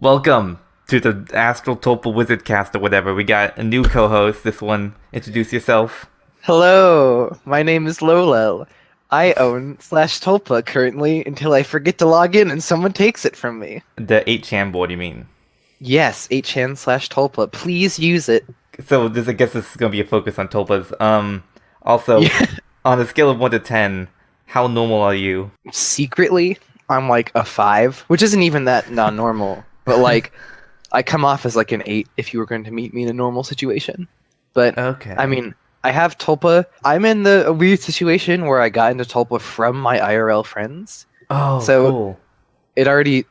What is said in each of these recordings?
Welcome to the AstralTulpaWizardCast or whatever. We got a new co-host. This one, introduce yourself. Hello, my name is Lolel. I own /Tulpa currently until I forget to log in and someone takes it from me. The 8chan board, you mean? Yes, 8chan /Tulpa. Please use it. So I guess this is gonna be a focus on tulpas. Also, Yeah. on a scale of 1 to 10, how normal are you? Secretly, I'm like a 5, which isn't even that non-normal. But like, I come off as like an 8 if you were going to meet me in a normal situation. But Okay. I mean, I have Tulpa. I'm in a weird situation where I got into Tulpa from my IRL friends. Oh, So cool.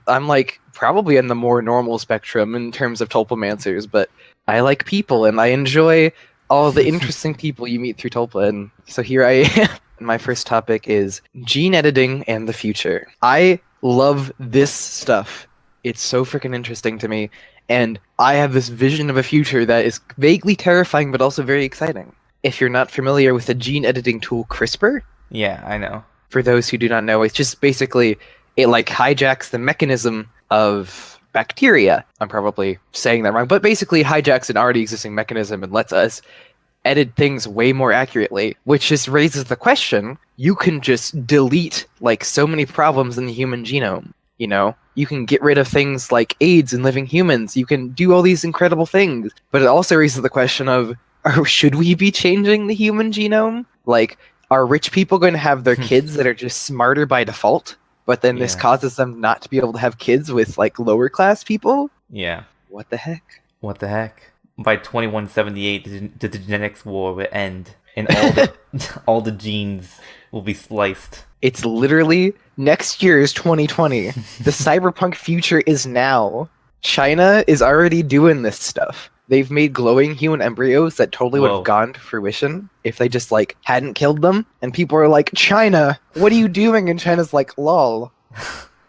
I'm like probably in the more normal spectrum in terms of Tulpamancers, but I like people and I enjoy all the interesting people you meet through Tulpa. And so here I am. My first topic is gene editing and the future. I love this stuff. It's so freaking interesting to me. And I have this vision of a future that is vaguely terrifying, but also very exciting. If you're not familiar with the gene editing tool CRISPR, Yeah, I know. for those who do not know, it's just basically it like hijacks the mechanism of bacteria. I'm probably saying that wrong, but basically hijacks an already existing mechanism and lets us edit things way more accurately, which just raises the question, you can just delete like so many problems in the human genome, you know? You can get rid of things like AIDS in living humans. You can do all these incredible things, but it also raises the question of, should we be changing the human genome? Like, are rich people going to have their kids that are just smarter by default, but then this Yeah. causes them not to be able to have kids with like lower class people? Yeah. What the heck? What the heck? By 2178, the genetics war will end, and all the all the genes will be spliced. It's literally next year is 2020. The cyberpunk future is now. China is already doing this stuff. They've made glowing human embryos that totally would Whoa. have gone to fruition if they just like hadn't killed them. And people are like, China, what are you doing? And China's like, lol.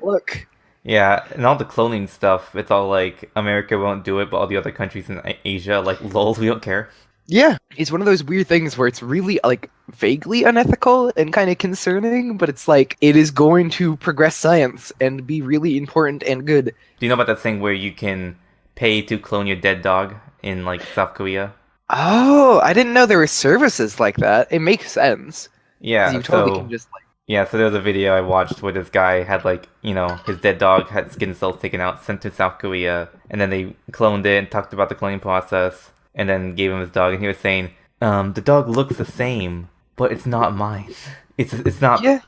Look. Yeah, and all the cloning stuff, it's all like America won't do it, but all the other countries in Asia, like, lol, we don't care. Yeah, it's one of those weird things where it's really like vaguely unethical and kind of concerning, but it's like it is going to progress science and be really important and good. Do you know about that thing where you can pay to clone your dead dog in, like, South Korea? Oh, I didn't know there were services like that. It makes sense. 'Cause Yeah, you totally so can just like. yeah, so there was a video I watched where this guy had, like, his dead dog had skin cells taken out, sent to South Korea, and then they cloned it and talked about the cloning process, and then gave him his dog, and he was saying, the dog looks the same, but it's not mine. It's not. Yeah.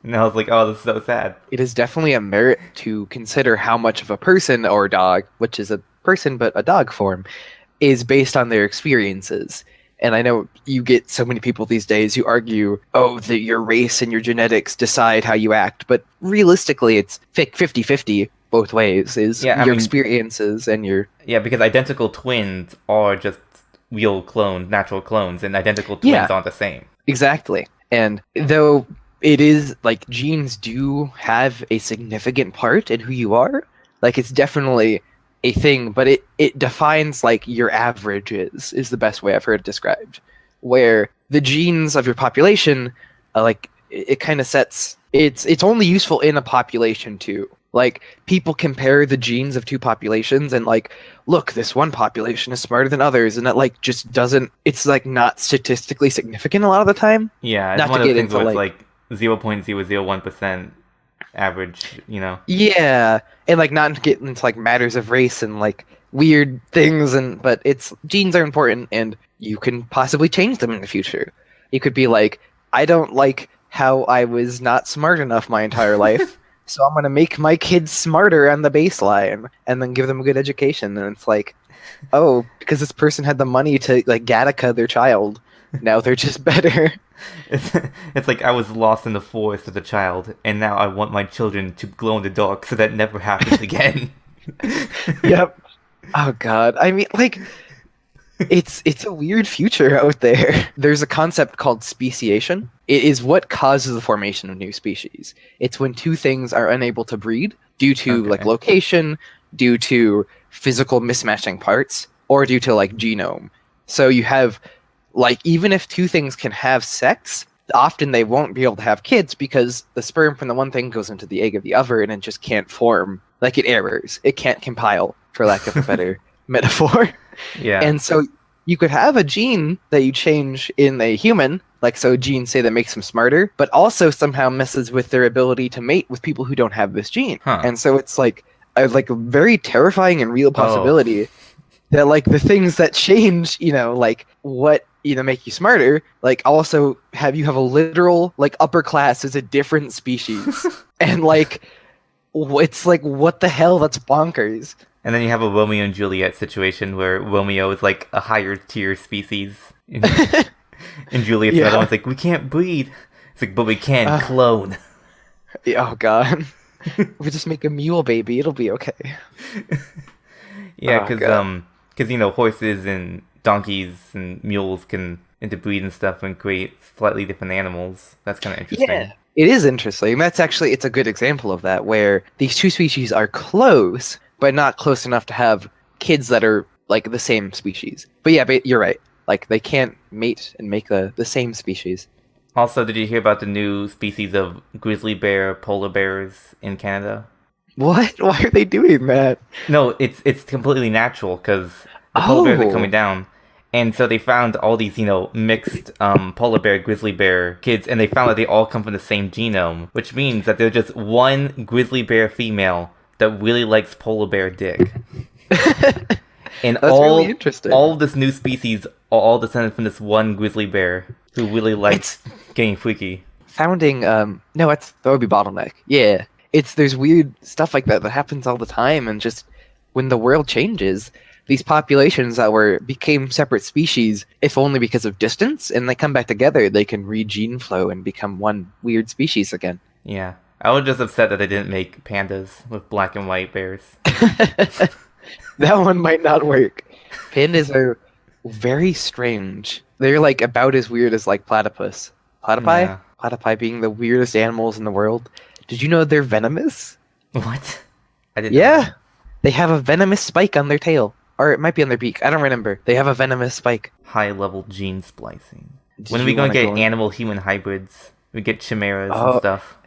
And I was like, oh, this is so sad. It is definitely a merit to consider how much of a person or dog, which is a person but a dog form, is based on their experiences. And I know you get so many people these days who argue, oh, that your race and your genetics decide how you act. But realistically, it's 50-50 both ways, is Yeah, I your mean- experiences and your... Yeah, because identical twins are just real clones, natural clones, and identical twins Yeah. aren't the same. Exactly. And though it is like genes do have a significant part in who you are, like it's definitely a thing, but it defines like your averages is the best way I've heard it described. Where the genes of your population, like it kind of sets it's only useful in a population too. Like people compare the genes of two populations and like, look, this one population is smarter than others, and that like just doesn't. It's like not statistically significant a lot of the time. Yeah, it's Not one to of those get things into where it's like like 0.001% average. yeah, and like not to get into like matters of race and like weird things, and but it's genes are important, and you can possibly change them in the future. You could be like, I don't like how I was not smart enough my entire life. So I'm gonna make my kids smarter on the baseline, and then give them a good education. And it's like, oh, because this person had the money to like Gattaca their child, now they're just better. It's, it's like I was lost in the forest as a child, and now I want my children to glow in the dark so that never happens again. Yep. Oh God. I mean, like, it's a weird future out there. There's a concept called speciation. It is what causes the formation of new species. It's when two things are unable to breed due to like Okay. location, due to physical mismatching parts, or due to like genome. So you have like even if two things can have sex, often they won't be able to have kids because the sperm from the one thing goes into the egg of the other and it just can't form Like it errors. It can't compile, for lack of a better metaphor. Yeah. And so you could have a gene that you change in a human, like so genes say that makes them smarter, but also somehow messes with their ability to mate with people who don't have this gene. Huh. And so it's like a very terrifying and real possibility that like the things that change, like what make you smarter, like also have a literal like upper class is a different species. And like it's like what the hell, that's bonkers. And then you have a Romeo and Juliet situation where Romeo is like a higher tier species. And Juliet's another one's like, we can't breed. It's like, but we can clone. Oh god. We just make a mule baby, it'll be okay. Yeah, because horses and donkeys and mules can interbreed and stuff and create slightly different animals. That's kind of interesting. Yeah, it is interesting. It's a good example of that, where these two species are close, but not close enough to have kids that are like the same species. But yeah, you're right. Like they can't mate and make the same species. Also, did you hear about the new species of grizzly bear, polar bears in Canada? What? Why are they doing that? No, it's completely natural because the polar bears are coming down. And so they found all these, mixed polar bear, grizzly bear kids, and they found that they all come from the same genome, which means that there's just one grizzly bear female that really likes polar bear dick. And that's really interesting. All of this new species are all descended from this one grizzly bear who really likes getting freaky. Founding, that would be bottleneck. Yeah. There's weird stuff like that happens all the time, and just when the world changes, these populations that became separate species, if only because of distance, and they come back together, they can re-gene flow and become one weird species again. Yeah. I was just upset that they didn't make pandas with black and white bears. That one might not work. Pandas are very strange. They're like about as weird as like platypus. Platypi? Yeah. Platypi being the weirdest animals in the world. Did you know they're venomous? What? I didn't know. They have a venomous spike on their tail. Or it might be on their beak. I don't remember. They have a venomous spike. High-level gene splicing. When are we going to get animal-human hybrids? We get chimeras and stuff.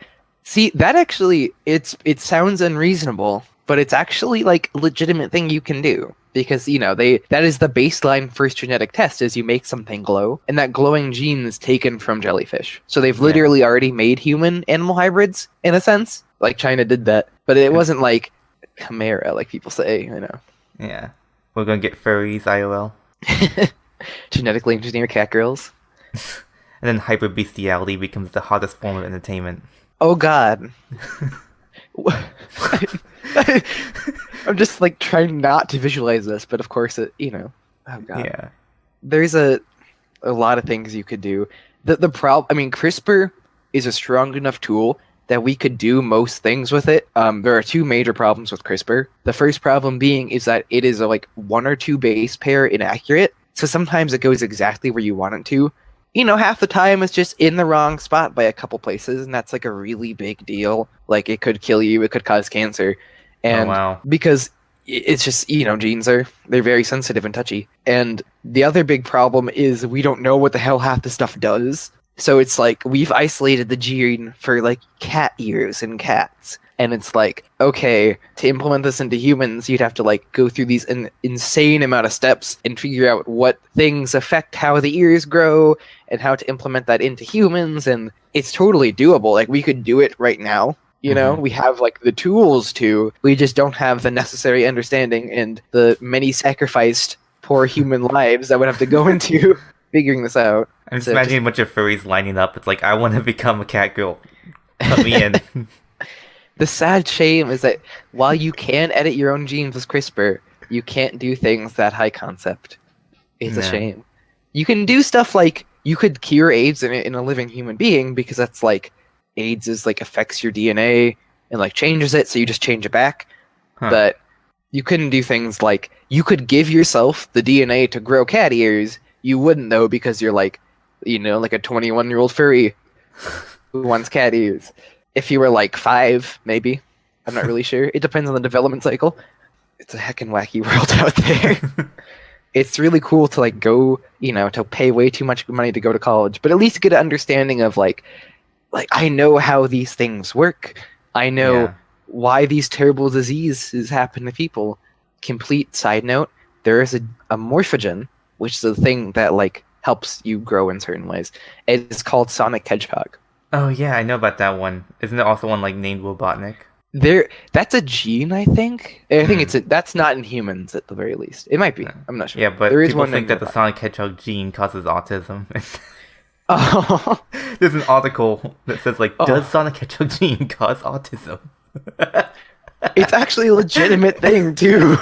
See, that actually, it sounds unreasonable, but it's actually like a legitimate thing you can do. Because, that is the baseline first genetic test, is you make something glow, and that glowing gene is taken from jellyfish. So they've literally already made human animal hybrids, in a sense. Like China did that. But it wasn't like chimera, like people say, Yeah. We're going to get furries, IOL. Genetically engineered cat girls. And then hyperbestiality becomes the hottest form of entertainment. Oh god. I'm just like trying not to visualize this, but of course oh god. Yeah. There's a lot of things you could do. CRISPR is a strong enough tool that we could do most things with it. There are two major problems with CRISPR. The first problem being is that it is like 1 or 2 base pair inaccurate. So sometimes it goes exactly where you want it to. Half the time it's just in the wrong spot by a couple places, and that's like a really big deal. Like it could kill you, it could cause cancer. And because it's just, genes they're very sensitive and touchy. And the other big problem is we don't know what the hell half the stuff does. So it's like we've isolated the gene for like cat ears in cats. And it's like, okay, to implement this into humans, you'd have to like go through these insane amount of steps and figure out what things affect how the ears grow and how to implement that into humans. And it's totally doable. Like we could do it right now. We have like the tools to, we just don't have the necessary understanding and the many sacrificed poor human lives that would have to go into figuring this out. I'm just imagining a bunch of furries lining up. It's like, I want to become a cat girl. Put me in. The sad shame is that while you can edit your own genes with CRISPR, you can't do things that high concept. It's a shame. You can do stuff like, you could cure AIDS in a living human being, because that's like, AIDS is like affects your DNA and like changes it, so you just change it back. But you couldn't do things like, you could give yourself the DNA to grow cat ears. You wouldn't though, because you're like, like a 21-year-old furry who wants cat ears. If you were like 5, maybe. I'm not really sure. It depends on the development cycle. It's a heckin' wacky world out there. It's really cool to like go, to pay way too much money to go to college, but at least get an understanding of like I know how these things work. I know why these terrible diseases happen to people. Complete side note: there is a morphogen, which is a thing that like helps you grow in certain ways. It's called Sonic Hedgehog. Oh yeah, I know about that one. Isn't there also one like named Robotnik? That's a gene, I think. I think Hmm. that's not in humans at the very least. It might be. I'm not sure. Yeah, but There is people one think in that the robot. Sonic Hedgehog gene causes autism. Oh, There's an article that says like, does oh, Sonic Hedgehog gene cause autism? it's actually a legitimate thing too.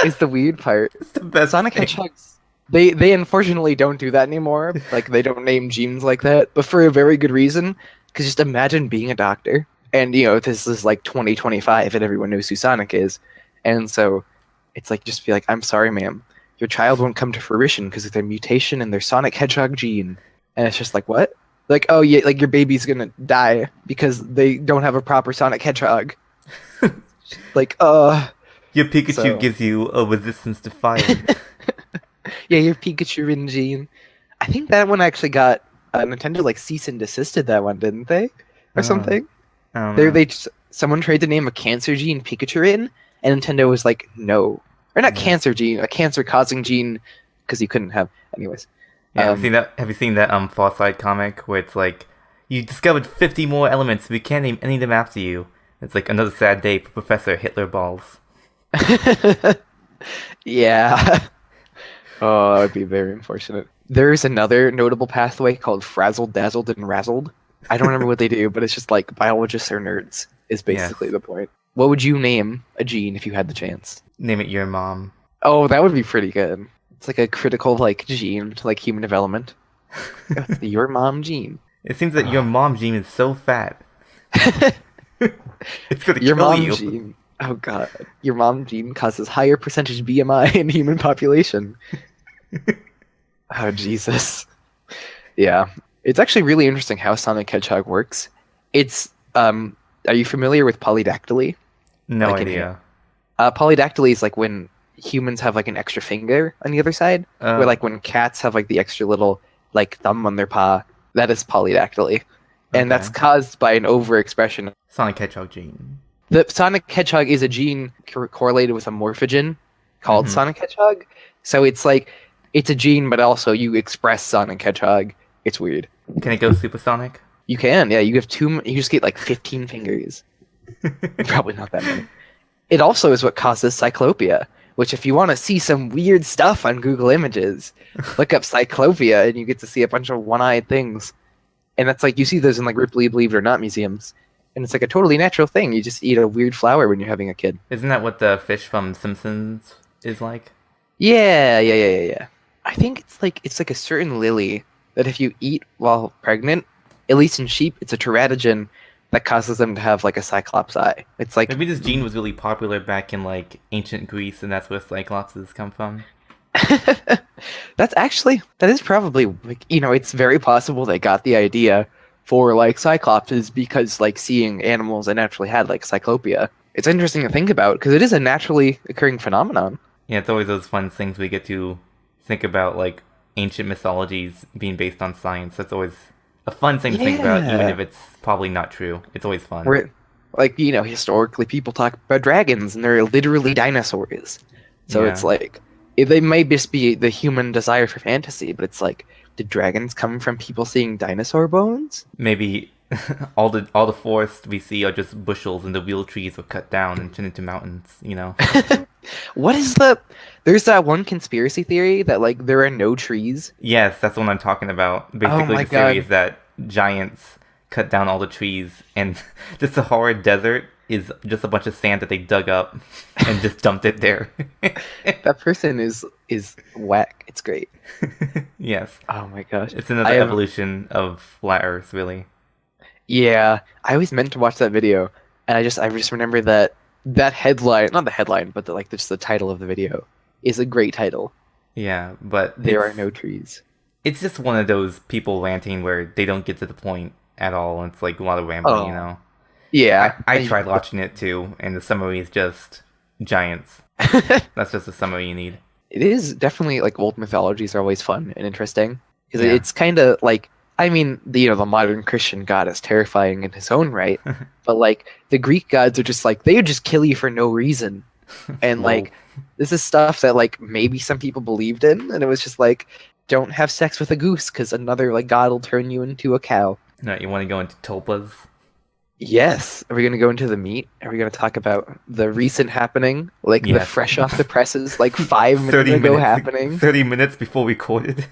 Is the weird part. It's the best Sonic thing. Hedgehogs. They unfortunately don't do that anymore. Like they don't name genes like that, but for a very good reason. Because just imagine being a doctor, and this is like 2025, and everyone knows who Sonic is, and so it's like just be like, I'm sorry, ma'am, your child won't come to fruition because of their mutation in their Sonic Hedgehog gene, and it's just like what? Like oh yeah, like your baby's gonna die because they don't have a proper Sonic Hedgehog. Like Your Pikachu so. gives you a resistance to fire. Yeah, your Pikachu in gene. I think that one actually got Nintendo like cease and desisted that one, didn't they, or Oh, something? I don't They know. they just, someone tried to name a cancer gene Pikachu in, and Nintendo was like, no, or not Yeah. cancer gene, a cancer causing gene, because you couldn't have. Anyways, Yeah, have you seen that Far Side comic where it's like you discovered 50 more elements, we can't name any of them after you. It's like another sad day for Professor Hitler Balls. yeah. Oh, that would be very unfortunate. There's another notable pathway called frazzled, dazzled, and razzled. I don't remember what they do, but it's just like biologists are nerds, is Yes. basically the point. What would you name a gene if you had the chance? Name it your mom. Oh, that would be pretty good. It's like a critical like gene to like human development. It's the your mom gene. It seems that your mom gene is so fat. It's gonna Your kill mom you. gene. Oh god. Your mom gene causes higher percentage BMI in human population. Oh Jesus. Yeah. It's actually really interesting how Sonic Hedgehog works. It's are you familiar with polydactyly? No Like in idea. polydactyly is like when humans have like an extra finger on the other side, where Uh, like when cats have like the extra little like thumb on their paw. That is polydactyly, and that's okay. caused by an overexpression. Sonic Hedgehog gene. The Sonic Hedgehog is a gene correlated with a morphogen called Hmm. Sonic Hedgehog. So it's like it's a gene, but also you express Sonic Hedgehog. It's weird. Can it go supersonic? You can, yeah. You have two. You just get like 15 fingers. Probably not that many. It also is what causes cyclopia, which if you want to see some weird stuff on Google Images, look up cyclopia and you get to see a bunch of one-eyed things. And that's like you see those in like Ripley Believe It or Not museums. And it's like a totally natural thing. You just eat a weird flower when you're having a kid. Isn't that what the fish from Simpsons is like? Yeah. I think it's like a certain lily that if you eat while pregnant, at least in sheep, it's a teratogen that causes them to have like a cyclops eye. It's like Maybe this gene was really popular back in like ancient Greece, and that's where cyclopses come from. that is probably like it's very possible they got the idea for like cyclopses because like seeing animals that naturally had like cyclopia. It's interesting to think about because it is a naturally occurring phenomenon. Yeah, it's always those fun things we get to think about, like ancient mythologies being based on science. That's always a fun thing to think about, even Yeah, if it's probably not true. It's always fun. where like historically people talk about dragons and they're literally dinosaurs. So it's Yeah. like they may just be the human desire for fantasy, but it's like did dragons come from people seeing dinosaur bones? Maybe all the forests we see are just bushels, and the real trees were cut down and turned into mountains. You know. What is there's that one conspiracy theory that like there are no trees. Yes, that's what I'm talking about. Oh Basically, my the theory god. is that giants cut down all the trees, and the Sahara Desert is just a bunch of sand that they dug up and just dumped it there. That person is whack. It's great. Yes, Oh my gosh. it's I another have evolution of flat Earth, really. yeah, I always meant to watch that video and I just remember that headline, not the headline, but just the title of the video is a great title. Yeah, but There are no trees. it's just one of those people ranting where they don't get to the point at all. And it's like a lot of rambling, you Oh. know. Yeah. I tried watching it too, and the summary is just giants. That's just the summary you need. It is definitely like old mythologies are always fun and interesting because Yeah. it's kind of like I mean, the modern Christian God is terrifying in his own right, but like the Greek gods are just like they would just kill you for no reason, and Whoa. like this is stuff that like maybe some people believed in, and it was just like don't have sex with a goose because another like god will turn you into a cow. No, you want to go into tulpas? Yes. Are we going to go into the meat? Are we going to talk about the recent happening, like the Yes. fresh off the presses, like 5 minutes 30 ago minutes. happening? 30 minutes before we recorded.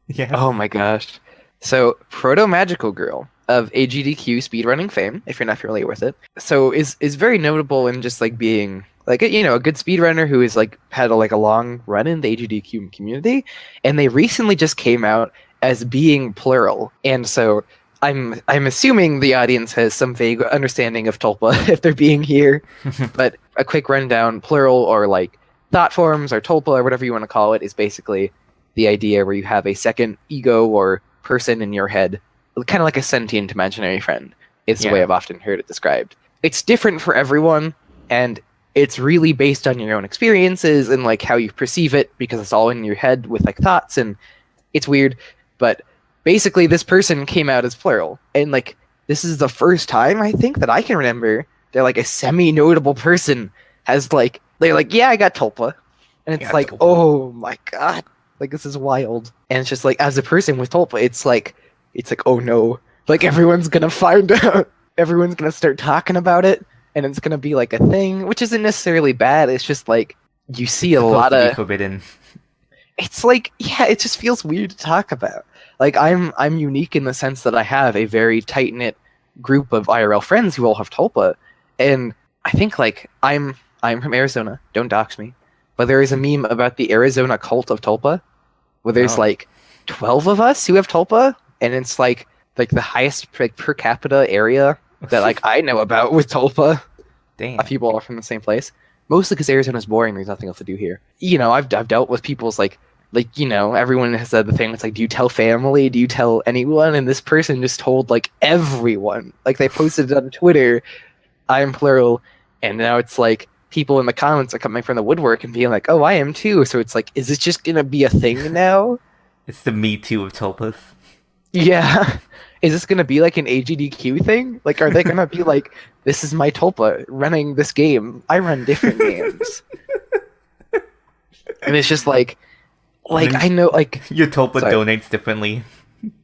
Yes. Oh my gosh. So, Proto Magical Girl of AGDQ speedrunning fame, if you're not familiar with it, so is very notable in just like being like a good speedrunner who is like had a long run in the AGDQ community, and they recently just came out as being plural, and so I'm assuming the audience has some vague understanding of Tulpa if they're being here, but a quick rundown: plural or like thought forms or Tulpa or whatever you want to call it is basically the idea where you have a second ego or person in your head, kind of like a sentient imaginary friend. Is the way I've often heard it described. It's different for everyone, and it's really based on your own experiences and like how you perceive it because it's all in your head with like thoughts, and it's weird, but basically this person came out as plural, and like this is the first time I think that I can remember that like a semi-notable person has like they're like, yeah, I got Tulpa, and it's like, Tulpa. Oh my god, like this is wild. And it's just like as a person with Tulpa, it's like oh no, like everyone's gonna find out, everyone's gonna start talking about it, and it's gonna be like a thing, which isn't necessarily bad. It's just like you see a lot of forbidden. It's like, yeah, it just feels weird to talk about. Like I'm unique in the sense that I have a very tight knit group of IRL friends who all have Tulpa, and I think like I'm from Arizona. Don't dox me, but there is a meme about the Arizona cult of Tulpa, where there's like 12 of us who have Tulpa, and it's like the highest per capita area that like I know about with Tulpa. Damn. People are from the same place, mostly because Arizona's boring. There's nothing else to do here. I've dealt with people's like everyone has said the thing. It's like, do you tell family? Do you tell anyone? And this person just told like everyone. Like they posted it on Twitter, I'm plural, and now it's like people in the comments are coming from the woodwork and being like, oh, I am too. So it's like, is this just gonna be a thing now? It's the Me Too of Tulpas. Yeah. Is this gonna be like an AGDQ thing? Like, are they gonna be like, this is my Tulpa running this game. I run different games. And it's just like I know, like your Tulpa donates differently.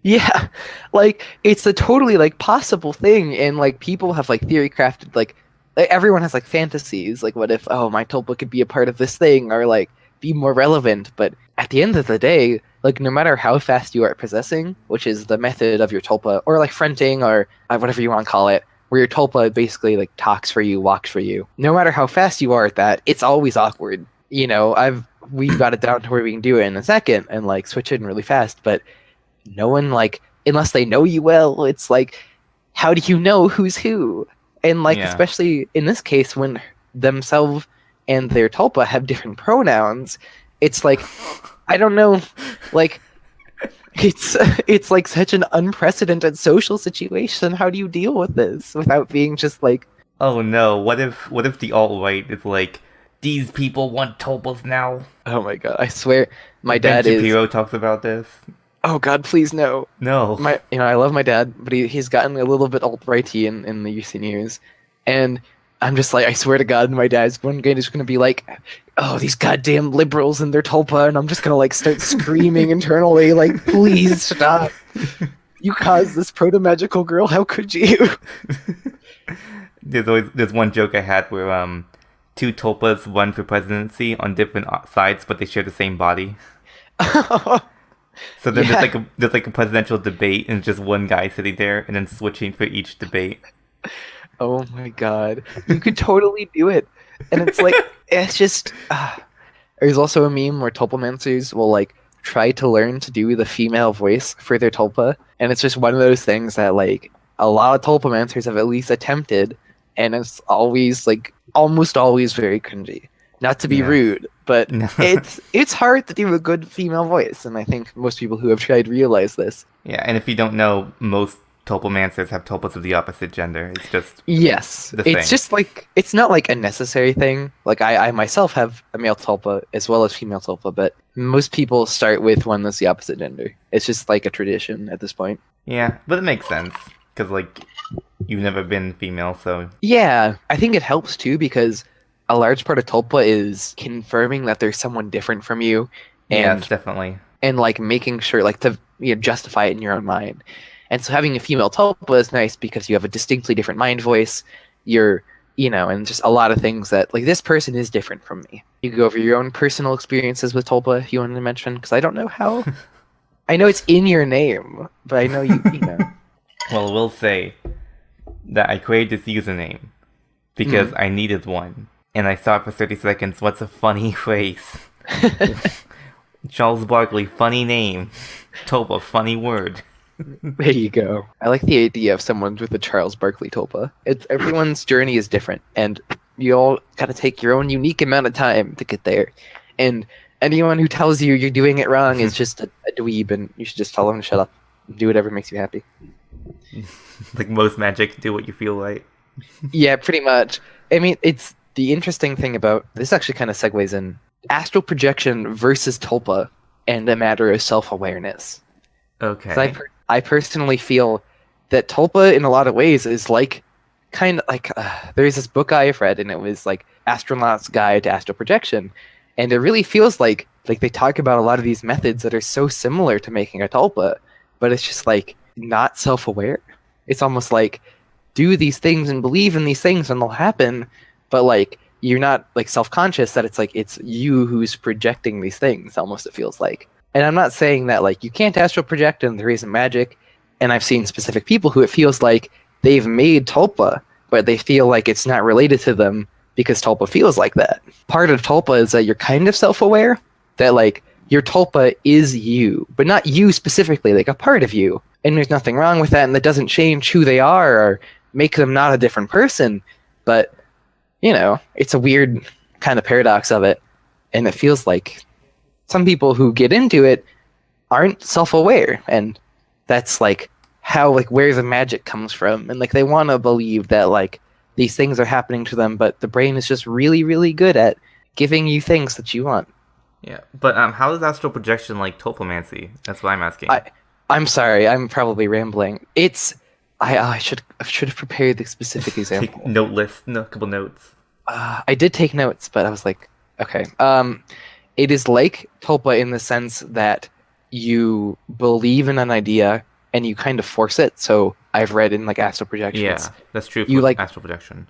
Yeah, like it's a totally like possible thing, and like people have like theory crafted like everyone has like fantasies. Like, what if my Tulpa could be a part of this thing or like be more relevant? But at the end of the day, like no matter how fast you are at possessing, which is the method of your Tulpa, or like fronting or whatever you want to call it, where your Tulpa basically like talks for you, walks for you. No matter how fast you are at that, it's always awkward. We got it down to where we can do it in a second and like switch it in really fast, but no one like unless they know you well, it's like how do you know who's who? And like especially in this case when themselves and their Tulpa have different pronouns, it's like I don't know, like it's like such an unprecedented social situation. How do you deal with this without being just like, oh no, what if the alt-right is like, these people want Tulpas now? Oh my god, I swear my dad Ben Shapiro talks about this. Oh god, please no. No. I love my dad, but he's gotten a little bit alt-righty in the recent years. And I'm just like, I swear to god, my dad's one day just gonna be like, oh, these goddamn liberals and their Tulpa, and I'm just gonna like start screaming internally, like, please stop. You caused this proto-magical girl, how could you? There's one joke I had where two Tulpas run for presidency on different sides, but they share the same body. So then there's like a presidential debate, and just one guy sitting there, and then switching for each debate. Oh my god, you could totally do it, and it's like it's just. There's also a meme where Tulpamancers will like try to learn to do the female voice for their Tulpa, and it's just one of those things that like a lot of Tulpamancers have at least attempted, and it's always like almost always very cringy. Not to be rude, but it's hard to do a good female voice, and I think most people who have tried realize this. Yeah, and if you don't know, most Tulpamancers have Tulpas of the opposite gender. It's just it's just like it's not like a necessary thing. Like I myself have a male Tulpa as well as female Tulpa, but most people start with one that's the opposite gender. It's just like a tradition at this point. Yeah, but it makes sense because like you've never been female, so Yeah, I think it helps too because a large part of Tulpa is confirming that there's someone different from you, yes, and definitely. like making sure like to justify it in your own mind. And so having a female Tulpa is nice because you have a distinctly different mind voice. You're and just a lot of things that like this person is different from me. You could go over your own personal experiences with Tulpa if you wanted to mention because I don't know how. I know it's in your name, but I know you. Well, I will say that I created this username because Mm. I needed one, and I saw it for 30 seconds. What's a funny phrase? Charles Barkley, funny name. Toba, funny word. There you go. I like the idea of someone with a Charles Barkley Tulpa. It's everyone's journey is different, and you all got to take your own unique amount of time to get there. And anyone who tells you you're doing it wrong is just a dweeb, and you should just tell them to shut up. Do whatever makes you happy. Like most magic, do what you feel like. Yeah, pretty much. I mean, it's the interesting thing about this actually kind of segues in astral projection versus Tulpa and a matter of self-awareness. 'Cause Okay. I personally feel that Tulpa, in a lot of ways, is like kind of like there's this book I've read, and it was like Astronaut's Guide to Astral Projection, and it really feels like they talk about a lot of these methods that are so similar to making a Tulpa, but it's just like not self-aware. It's almost like do these things and believe in these things, and they'll happen, but like you're not like self-conscious that it's like it's you who's projecting these things. Almost it feels like. And I'm not saying that like you can't astral project and there isn't magic. And I've seen specific people who it feels like they've made Tulpa, but they feel like it's not related to them because Tulpa feels like that. Part of Tulpa is that you're kind of self-aware, that like your Tulpa is you, but not you specifically, like a part of you. And there's nothing wrong with that, and that doesn't change who they are or make them not a different person. But, it's a weird kind of paradox of it. And it feels like some people who get into it aren't self-aware, and that's like how like where the magic comes from, and like they want to believe that like these things are happening to them, but the brain is just really really good at giving you things that you want. Yeah, but how is astral projection like topomancy? That's what I'm asking. I'm sorry, I'm probably rambling. It's I should have prepared the specific Take example. note list, no, couple notes. I did take notes, but I was like, okay. It is like Tulpa in the sense that you believe in an idea and you kind of force it. So I've read in like astral projections, Yeah, that's true you for like astral projection.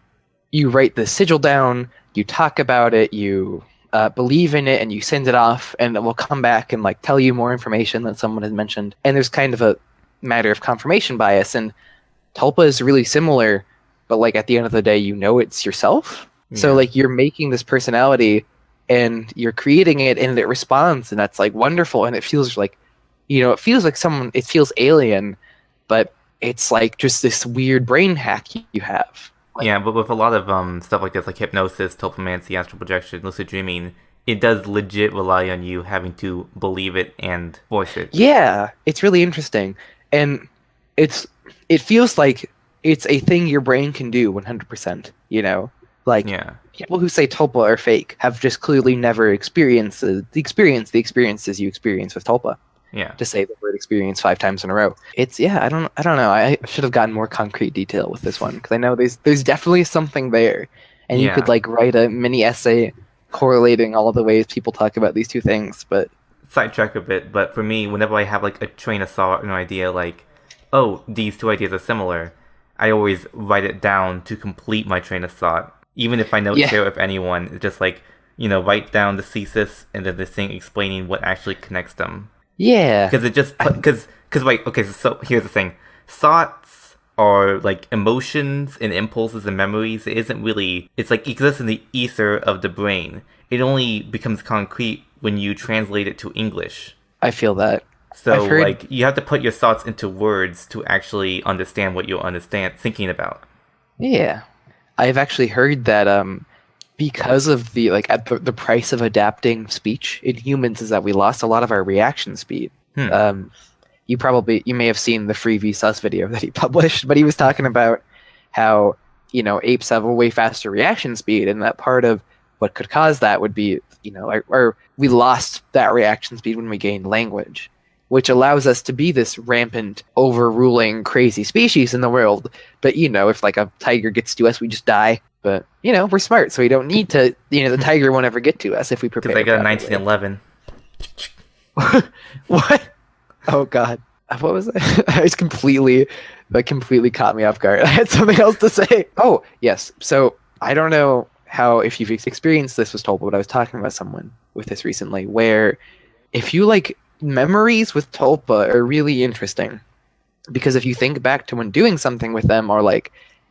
you write the sigil down, you talk about it, you believe in it, and you send it off, and it will come back and like tell you more information that someone has mentioned. And there's kind of a matter of confirmation bias, and Tulpa is really similar, but like at the end of the day, it's yourself. So Yeah. like you're making this personality and you're creating it and it responds, and that's like wonderful, and it feels like it feels like it feels alien, but it's like just this weird brain hack you have. Like, Yeah, but with a lot of stuff like this, like hypnosis, topomancy, astral projection, lucid dreaming, it does legit rely on you having to believe it and voice it. yeah, it's really interesting, and it feels like it's a thing your brain can do 100%. Like Yeah, people who say Tulpa are fake have just clearly never experienced the experiences you experience with Tulpa. yeah, To say the word experience 5 times in a row. It's I don't know. I should have gotten more concrete detail with this one because I know there's definitely something there, and you could yeah. like write a mini essay correlating all the ways people talk about these two things. But Sidetrack a bit, but for me, whenever I have like a train of thought, an idea like, oh, these two ideas are similar, I always write it down to complete my train of thought. Even if I don't yeah, share it with anyone, it's just like, write down the thesis and then this thing explaining what actually connects them. yeah, Because it just because wait, okay, so here's the thing: thoughts are like emotions and impulses and memories. It isn't really. It's like exists in the ether of the brain. It only becomes concrete when you translate it to English. I feel that. So I've heard like you have to put your thoughts into words to actually understand what you're thinking about. yeah, I've actually heard that because of the like at the price of adapting speech in humans is that we lost a lot of our reaction speed. Hmm. You may have seen the Free Vsauce video that he published, but he was talking about how apes have a way faster reaction speed, and that part of what could cause that would be or we lost that reaction speed when we gained language, which allows us to be this rampant, overruling, crazy species in the world. But, if like a tiger gets to us, we just die. But, we're smart, so we don't need to, the tiger won't ever get to us if we prepare. Because I got a 1911. What? Oh, God. What was that? That completely caught me off guard. I had something else to say. Oh, yes. So, I don't know if you've experienced this with Tulpa, but I was talking about someone with this recently, where if you memories with Tulpa are really interesting, because if you think back to when doing something with them or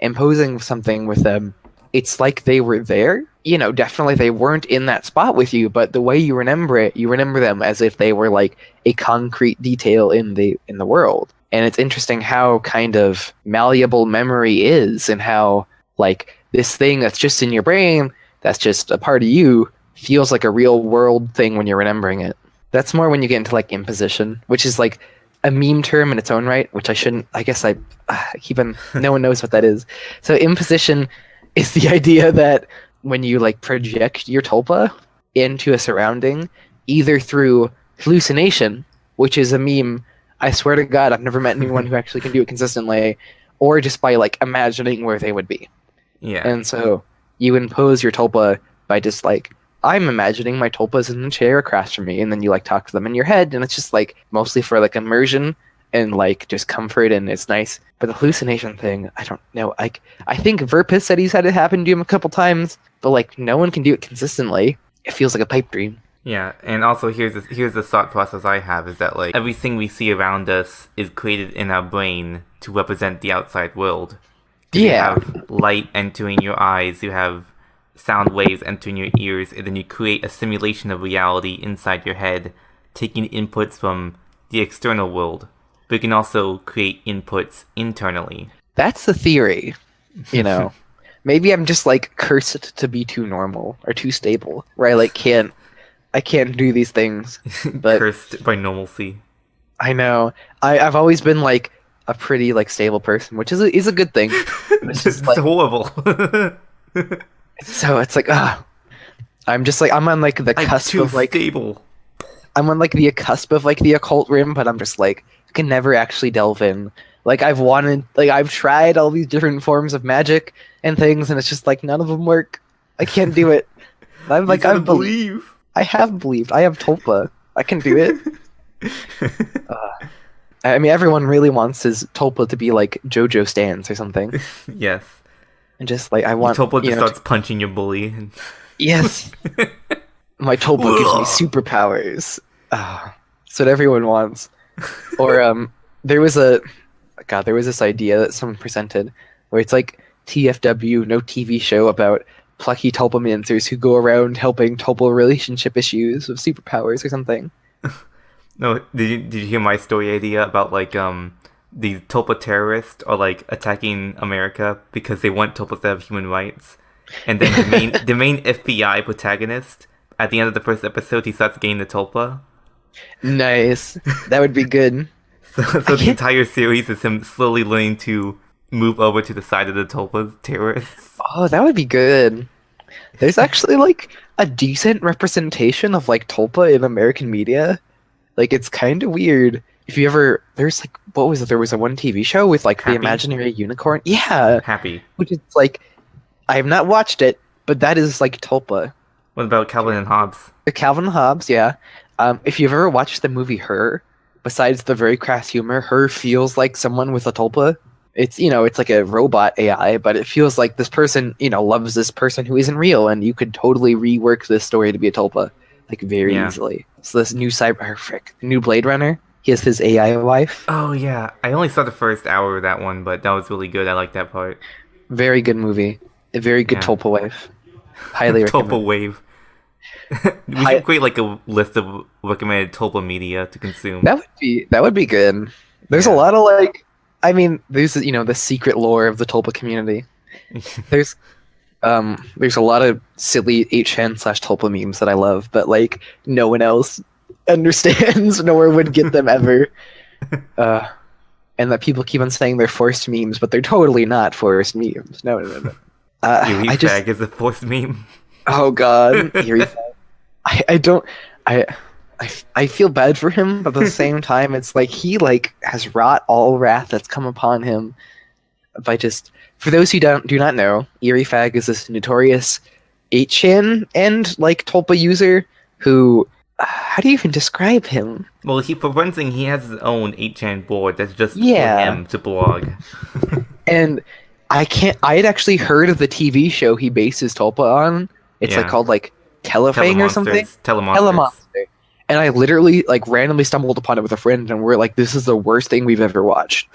imposing something with them, it's like they were there. Definitely they weren't in that spot with you, but the way you remember them as if they were a concrete detail in the world. And it's interesting how kind of malleable memory is, and how this thing that's just in your brain, that's just a part of you, feels like a real world thing when you're remembering it. That's more when you get into imposition, which is a meme term in its own right, which no one knows what that is. So imposition is the idea that when you project your Tulpa into a surrounding, either through hallucination, which is a meme, I swear to God, I've never met anyone who actually can do it consistently, or just by imagining where they would be. Yeah. And so you impose your Tulpa by just I'm imagining my Tulpa's in the chair across from me, and then you talk to them in your head, and it's just mostly for immersion and just comfort, and it's nice. But the hallucination thing, I don't know. I think Verpus said he's had it happen to him a couple times, but no one can do it consistently. It feels like a pipe dream. Yeah, and also here's the thought process I have, is that everything we see around us is created in our brain to represent the outside world. Yeah. You have light entering your eyes, you have sound waves entering your ears, and then you create a simulation of reality inside your head, taking inputs from the external world. But you can also create inputs internally. That's the theory, Maybe I'm just cursed to be too normal or too stable, where I can't do these things. But cursed by normalcy. I know. I've always been a pretty stable person, which is a good thing. It's just horrible. So it's I'm just I'm on the cusp of stable. I'm on the cusp of the occult rim, but I'm just I can never actually delve in. I've tried all these different forms of magic and things, and it's just none of them work. I can't do it. I'm I believe. I have believed. I have Tulpa. I can do it. I mean, everyone really wants his Tulpa to be JoJo Stans or something. Yes. And just I want Tulpa just starts punching your bully. Yes. My Tulpa gives me superpowers. That's what everyone wants. Or there was this idea that someone presented where it's TFW, no TV show about plucky Tulpamancers who go around helping Tulpa relationship issues with superpowers or something. No, did you hear my story idea about these Tulpa terrorists are attacking America because they want Tulpas to have human rights, and then the main FBI protagonist at the end of the first episode, he starts getting the Tulpa. Nice, that would be good. So the entire series is him slowly learning to move over to the side of the Tulpa terrorists. Oh, that would be good. There's actually a decent representation of Tulpa in American media. It's kind of weird. If you ever, there's what was it? There was a one TV show with the imaginary unicorn. Yeah, Happy. Which is I have not watched it, but that is Tulpa. What about Calvin and Hobbes? Calvin and Hobbes, yeah. If you've ever watched the movie Her, besides the very crass humor, Her feels like someone with a Tulpa. It's it's a robot AI, but it feels like this person loves this person who isn't real, and you could totally rework this story to be a Tulpa very easily. So this new Blade Runner, he has his AI wife. Oh yeah, I only saw the first hour of that one, but that was really good. I like that part. Very good movie. A very good Tulpa wife. Highly recommend. Tulpa wave. We should create a list of recommended Tulpa media to consume. That would be good. There's a lot of there's the secret lore of the Tulpa community. There's a lot of silly 8chan/Tulpa memes that I love, but no one else understands nor would get them ever. And that people keep on saying they're forced memes, but they're totally not forced memes. No. Eerie Fag is a forced meme. Oh God, Eerie Fag. I I feel bad for him, but at the same time, it's like he like has wrought all wrath that's come upon him by just. For those who do not know, Eerie Fag is this notorious 8chan and like Tulpa user who. How do you even describe him? Well, for one thing, he has his own 8chan board that's just for Yeah. him to blog. And I had actually heard of the TV show he bases Tulpa on. It's like Yeah. called like Telefang or something. Telemonsters. Telemonster. And I literally like randomly stumbled upon it with a friend, and we're like, "This is the worst thing we've ever watched."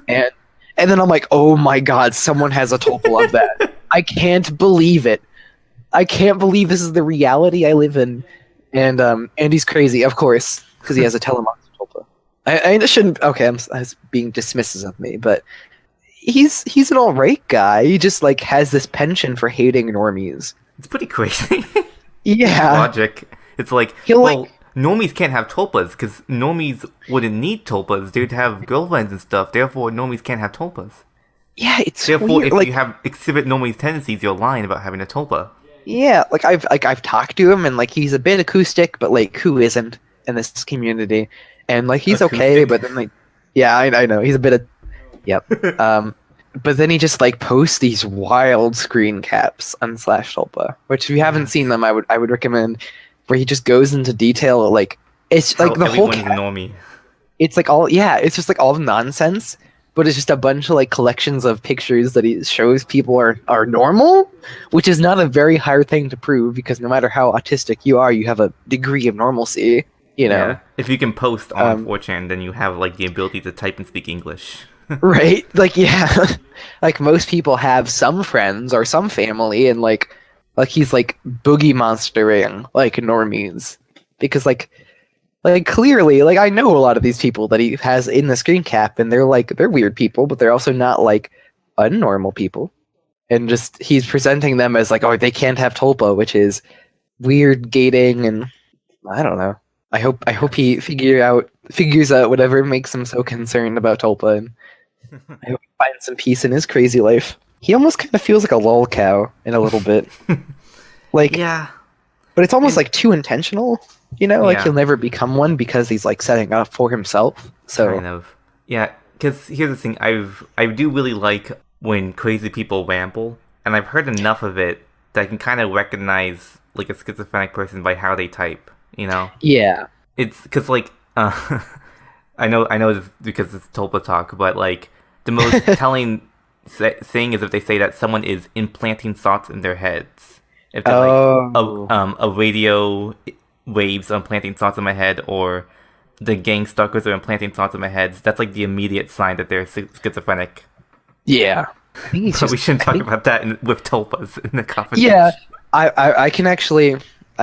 and then I'm like, "Oh my god, someone has a Tulpa of that! I can't believe it! I can't believe this is the reality I live in." And Andy's crazy, of course, because he has a Telemonster Tulpa. I shouldn't. Okay, I was being dismissive of me, but he's an alright guy. He just like has this penchant for hating normies. It's pretty crazy. Yeah. Logic. It's like, normies can't have tulpas, because normies wouldn't need tulpas. They'd have girlfriends and stuff, therefore normies can't have tulpas. Yeah, it's Therefore, weird. if you exhibit normies' tendencies, you're lying about having a tulpa. Yeah, I've talked to him, and like he's a bit acoustic, but like who isn't in this community? And like he's okay, but then like yeah, I know he's a bit of yep. But then he just like posts these wild screen caps on /Tulpa, which if you haven't seen them, I would recommend. Where he just goes into detail, like it's like the whole cap. Normie. It's like it's just like all the nonsense, but it's just a bunch of like collections of pictures that he shows people are normal, which is not a very hard thing to prove because no matter how autistic you are, you have a degree of normalcy. You know, yeah. If you can post on 4chan, then you have like the ability to type and speak English. Right? Like yeah, like most people have some friends or some family, and like he's like boogie monstering like normies because like clearly like I know a lot of these people that he has in the screen cap, and they're weird people, but they're also not like unnormal people, and just he's presenting them as like, oh, they can't have Tulpa, which is weird gating, and I don't know. I hope he figures out whatever makes him so concerned about Tulpa, and I hope he finds some peace in his crazy life. He almost kind of feels like a lol cow in a little bit. Like yeah. But it's almost like too intentional, you know? Like he'll never become one because he's like setting up for himself. So kind of. Yeah, because here's the thing, I do really like when crazy people ramble, and I've heard enough of it that I can kind of recognize like a schizophrenic person by how they type, you know? Yeah. It's because like I know it's because it's Tulpa talk, but like the most telling thing is if they say that someone is implanting thoughts in their heads. If they're like a radio waves are implanting thoughts in my head, or the gang stalkers are implanting thoughts in my heads, that's like the immediate sign that they're schizophrenic. Yeah. I think we shouldn't talk about that with tulpas in the conversation. Yeah, I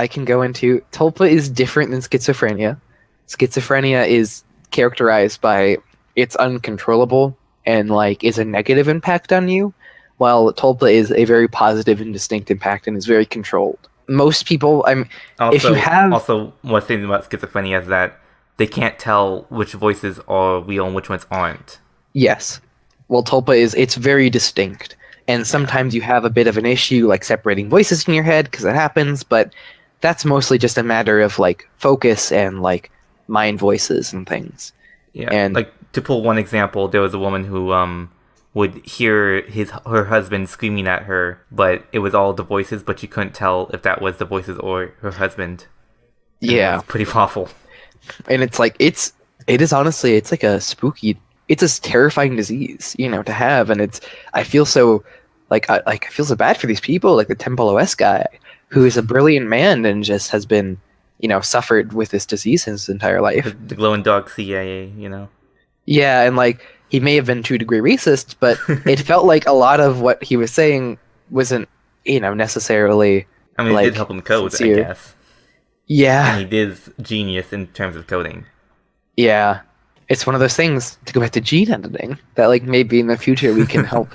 can go into Tulpa is different than schizophrenia. Schizophrenia is characterized by it's uncontrollable and like is a negative impact on you, while Tulpa is a very positive and distinct impact and is very controlled. Most people, if you have also what's thing about schizophrenia is that they can't tell which voices are real and which ones aren't. Yes, well, Tulpa it's very distinct, and sometimes you have a bit of an issue like separating voices in your head because it happens, but that's mostly just a matter of like focus and like mind voices and things. Yeah, and like to pull one example, there was a woman who would hear her husband screaming at her, but it was all the voices, but she couldn't tell if that was the voices or her husband. And yeah, it's pretty awful. And it's like it is honestly, it's like it's a terrifying disease, you know, to have, and I feel so I feel so bad for these people, like the Temple OS guy, who is a brilliant man and just has been, you know, suffered with this disease his entire life. The glowing dog CIA, you know. Yeah, and like he may have been 2-degree racist, but it felt like a lot of what he was saying wasn't, you know, necessarily. I mean, it did help him code, sincere. I guess. Yeah. And he is genius in terms of coding. Yeah. It's one of those things, to go back to gene editing, that like maybe in the future we can help,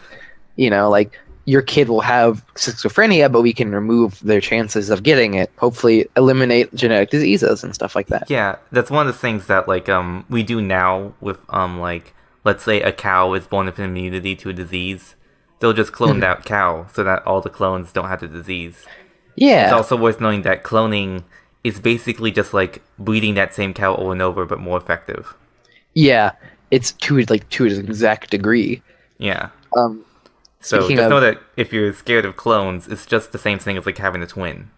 you know, like your kid will have schizophrenia, but we can remove their chances of getting it, hopefully eliminate genetic diseases and stuff like that. Yeah, that's one of the things that like we do now with like, let's say a cow is born with immunity to a disease, they'll just clone that cow so that all the clones don't have the disease. Yeah. It's also worth knowing that cloning is basically just like breeding that same cow over and over, but more effective. Yeah, it's to an exact degree. Yeah. Um, So Speaking just of, know that if you're scared of clones, it's just the same thing as like having a twin.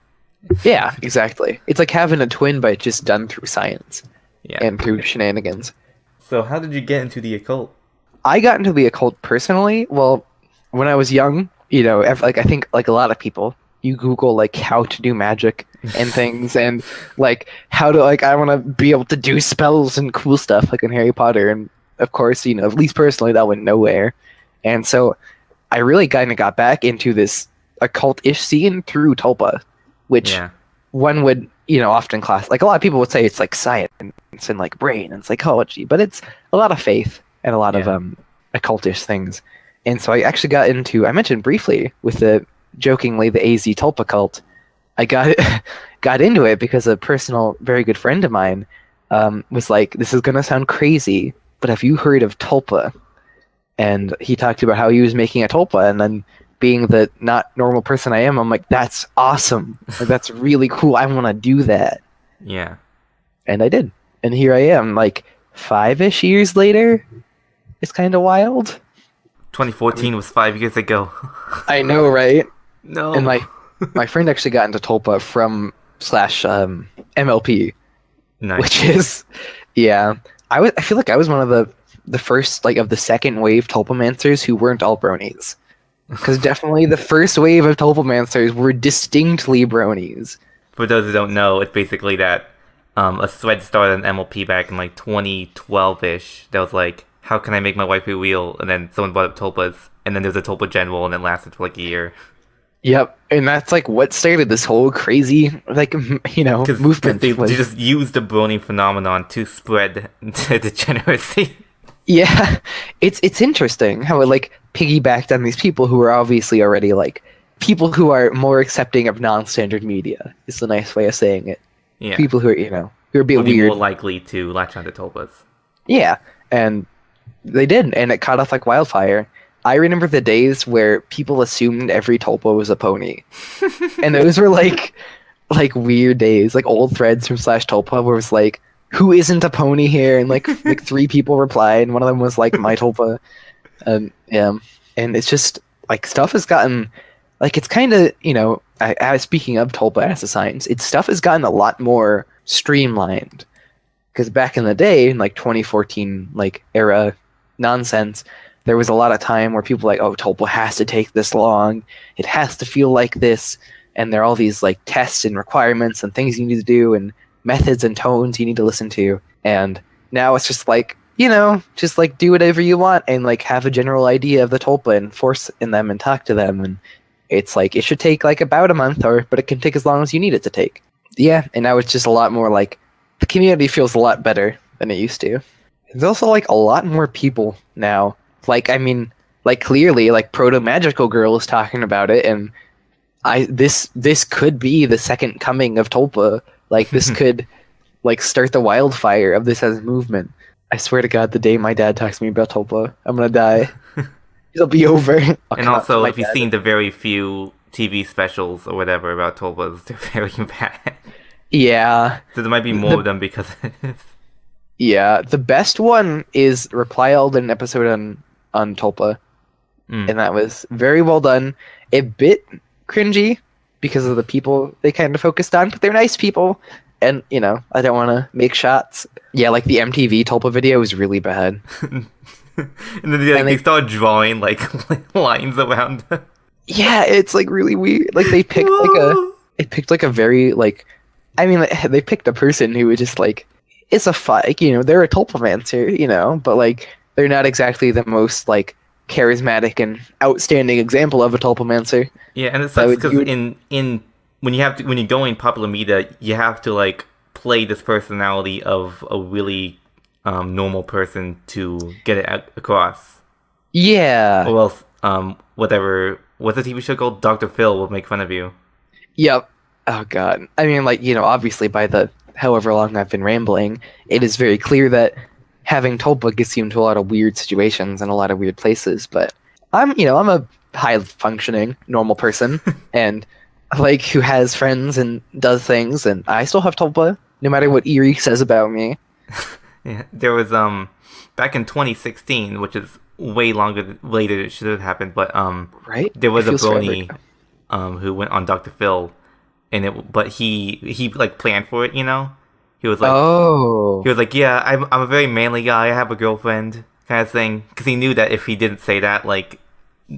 yeah, exactly. It's like having a twin, but just done through science Yeah. and through shenanigans. So how did you get into the occult? I got into the occult personally. Well, when I was young, like I think like a lot of people, you Google like how to do magic and things, and like how to like I want to be able to do spells and cool stuff like in Harry Potter, and of course, at least personally, that went nowhere. And so I really kind of got back into this occult-ish scene through Tulpa, which Yeah. one would, often class like a lot of people would say it's like science and like brain and psychology, but it's a lot of faith and a lot of Yeah. occultish things. And so I actually got into, I mentioned briefly with jokingly the AZ Tulpa cult. I got into it because a personal, very good friend of mine was like, "This is gonna sound crazy, but have you heard of Tulpa?" And he talked about how he was making a Tulpa, and then being the not normal person I am, I'm like, "That's awesome! Like, that's really cool. I want to do that." Yeah. And I did, and here I am, like 5-ish years later. It's kind of wild. 2014 was 5 years ago. I know, right? No. And my friend actually got into Tulpa from / MLP, Nice. which is, yeah. I feel like I was one of the first, like, of the second wave Tulpamancers who weren't all bronies. Because definitely the first wave of Tulpamancers were distinctly bronies. For those who don't know, it's basically that a thread started on MLP back in like 2012-ish. That was like, how can I make my waifu wheel? And then someone brought up Tulpas, and then there's a Tulpa General, and it lasted for like a year. Yep, and that's like what started this whole crazy, like, movement. They just used the brony phenomenon to spread the degeneracy. Yeah, it's interesting how it like piggybacked on these people who are obviously already like people who are more accepting of non-standard media is the nice way of saying it. Yeah. People who are who are a bit Would be weird. more likely to latch onto Tulpas. Yeah, and they did, and it caught off like wildfire. I remember the days where people assumed every Tulpa was a pony, and those were like weird days, like old threads from /Tulpa where it was like, "Who isn't a pony here?" And like 3 people replied, and one of them was like, "My Tulpa." Yeah, and it's just like stuff has gotten like it's kind of speaking of Tulpa as a science, its stuff has gotten a lot more streamlined. Because back in the day, in like 2014 like era nonsense, there was a lot of time where people were like, "Oh, Tulpa has to take this long. It has to feel like this." And there are all these like tests and requirements and things you need to do and methods and tones you need to listen to. And now it's just like, just like do whatever you want and like have a general idea of the Tulpa and force in them and talk to them. And it's like it should take like about a month, but it can take as long as you need it to take. Yeah, and now it's just a lot more like the community feels a lot better than it used to. There's also like a lot more people now. Like, I mean, like clearly, like Proto Magical Girl is talking about it, and this could be the second coming of Tulpa. Like, this could like start the wildfire of this as a movement. I swear to God, the day my dad talks to me about Tulpa, I'm gonna die. It'll be over. And also, if you've seen the very few TV specials or whatever about Tulpas, they're very bad. Yeah. So there might be more of them because of this. Yeah, the best one is Reply All did an episode on Tulpa, and that was very well done. A bit cringy because of the people they kind of focused on, but they're nice people, and I don't want to make shots. Yeah, like the MTV Tulpa video was really bad. And then they start drawing like lines around. Yeah, it's like really weird. Like they picked like a very like, I mean, they picked a person who was just like, it's a fight, they're a Tulpamancer, but like they're not exactly the most like charismatic and outstanding example of a Tulpamancer. Yeah, and it sucks because when you're going popular media, you have to like play this personality of a really normal person to get it across. Yeah. Or else, what's the TV show called? Dr. Phil will make fun of you. Yep. Oh God. I mean, like obviously by the however long I've been rambling, it is very clear that having Tulpa gets you into a lot of weird situations and a lot of weird places. But I'm a high functioning normal person, and like who has friends and does things, and I still have Tulpa, no matter what Eerie says about me. Yeah, there was back in 2016, which is way later it should have happened, but Right? there It was a feels forever brony ago. who went on Dr. Phil, but he like planned for it, you know. He was like Oh, yeah, I'm a very manly guy. I have a girlfriend, kind of thing, because he knew that if he didn't say that, like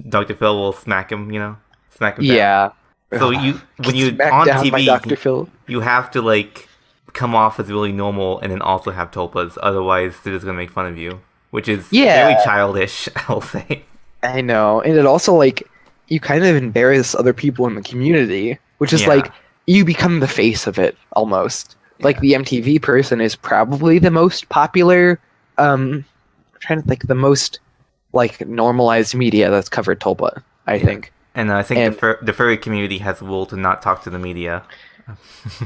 Dr. Phil will smack him, you know, smack him down. yeah. So Ugh, when get you smacked on down by TV, Dr. Phil. you have to like come off as really normal and then also have tulpas. Otherwise, they're just gonna make fun of you, which is very Yeah, childish, I'll say. I know. And it also, like, you kind of embarrass other people in the community, which is Yeah, like, you become the face of it almost. Like, yeah, the MTV person is probably the most popular, I'm trying to think, the most, like, normalized media that's covered Tulpa, I yeah. think. And I think And the furry community has a rule to not talk to the media.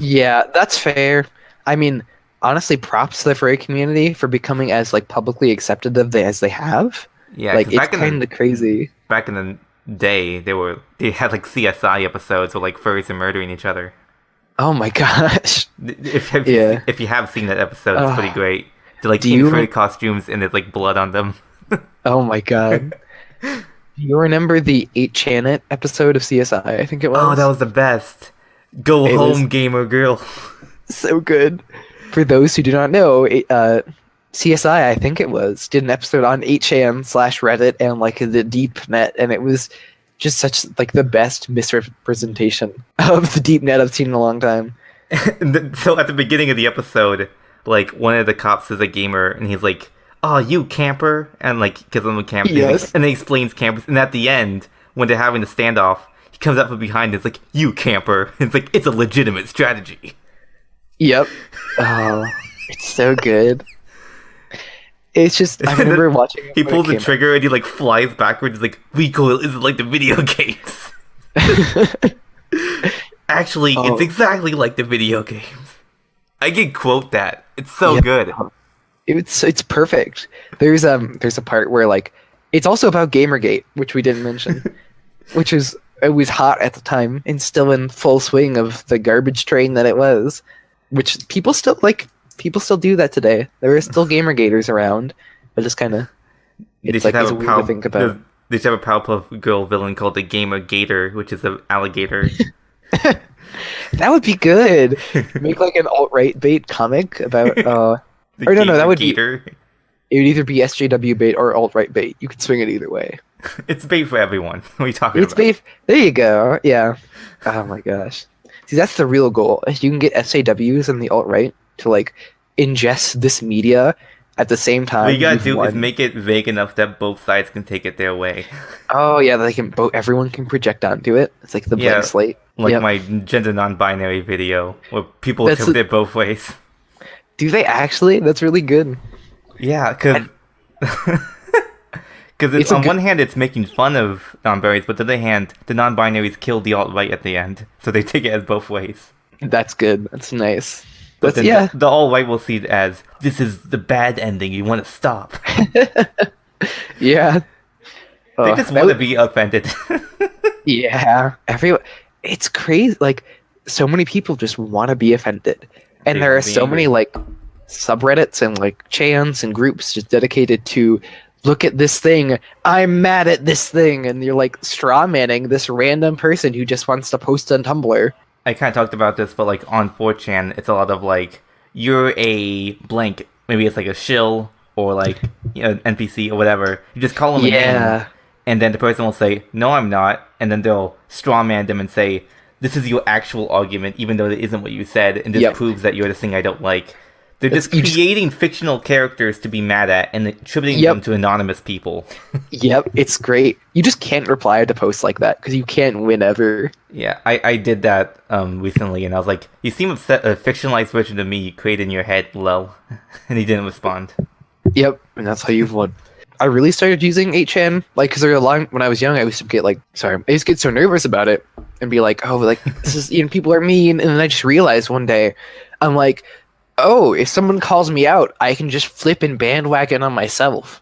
yeah, that's fair. I mean, honestly, props to the furry community for becoming as, like, publicly accepted of as they have. Yeah, Like, because it's kind of crazy. back in the day, they had like CSI episodes where like furries are murdering each other. Oh my gosh. Yeah. If you have seen that episode, it's pretty Uh, great. They're like do in you furry costumes and there's like blood on them. Oh my god. Do you remember the 8 Chanet episode of CSI? I think it Oh, that was. was the best. Go It was home, gamer girl. so good. For those who do not know, CSI, I think it was, did an episode on 8chan/Reddit and like the deep net, and it was just such like the best misrepresentation of the deep net I've seen in a long time. So at the beginning of the episode, like one of the cops is a gamer, and he's like, "Oh, you camper," and like because I'm a camper, Yes. and then he explains campers. And at the end, when they're having the standoff, he comes up from behind. And it's like, "You camper." And it's like it's a legitimate strategy. Yep. Oh, it's so good. It's just I And then remember watching it he when it pulls the came trigger and he like flies backwards. He's like, recoil isn't like the video games. out. Actually, it's Oh, exactly like the video games. I can quote that. It's so yeah. good. It's perfect. There's a part where like it's also about Gamergate, which we didn't mention, which is it was hot at the time and still in full swing of the garbage train that it was, which people still do that today. There are still Gamergaters around, but just kind of They it's should like have it's a weird to think about. They should have a Powerpuff Girl villain called the Gamer Gator, which is an alligator. That would be good. Make like an alt-right bait comic about The or no, that Gamer would be Gator. it would either be SJW bait or alt-right bait. You could swing it either way. It's bait for everyone. What are you talking It's about? beef. There you go. Yeah. Oh my gosh. See, that's the real goal. If you can get SAWs and the alt right to like ingest this media at the same time, What you gotta you've do is won. make it vague enough that both sides can take it their way. Oh yeah, they can both. Everyone can project onto it. It's like the Yeah, blank slate. like Yep. my gender non-binary video, where people That's interpret it both ways. Do they actually? That's really good. Yeah, because It's a on good- one hand it's making fun of non-binaries, but on the other hand, the non-binaries kill the alt-right at the end, so they take it as both ways. That's good. That's nice. But That's then yeah. the alt-right will see it as, this is the bad ending, you want to stop. Yeah. They Oh, just that want to would- be offended. Yeah. Everyone. It's crazy. Like so many people just want to be offended, and They there wanna are be so many angry. like subreddits and like chants and groups just dedicated to look at this thing. I'm mad at this thing, and you're like straw manning this random person who just wants to post on Tumblr. I kind of talked about this, but like on 4chan, it's a lot of like, you're a blank. Maybe it's like a shill or like NPC or whatever. You just call them a name, Yeah. and then the person will say, "No, I'm not," and then they'll strawman them and say, "This is your actual argument, even though it isn't what you said, and this Yep. proves that you're the thing I don't like." They're just You just- creating fictional characters to be mad at and attributing Yep. them to anonymous people. Yep, it's great. You just can't reply to posts like that because you can't win ever. Yeah, I did that recently, and I was like, "You seem upset. A fictionalized version of me you created in your head, lol," and he didn't respond. Yep, and that's how you've won. I really started using 8chan, like, because when I was young, I used to get, like, I used to get so nervous about it and be like, oh, like, this is, people are mean. And then I just realized one day, I'm like, oh, if someone calls me out, I can just flip and bandwagon on myself.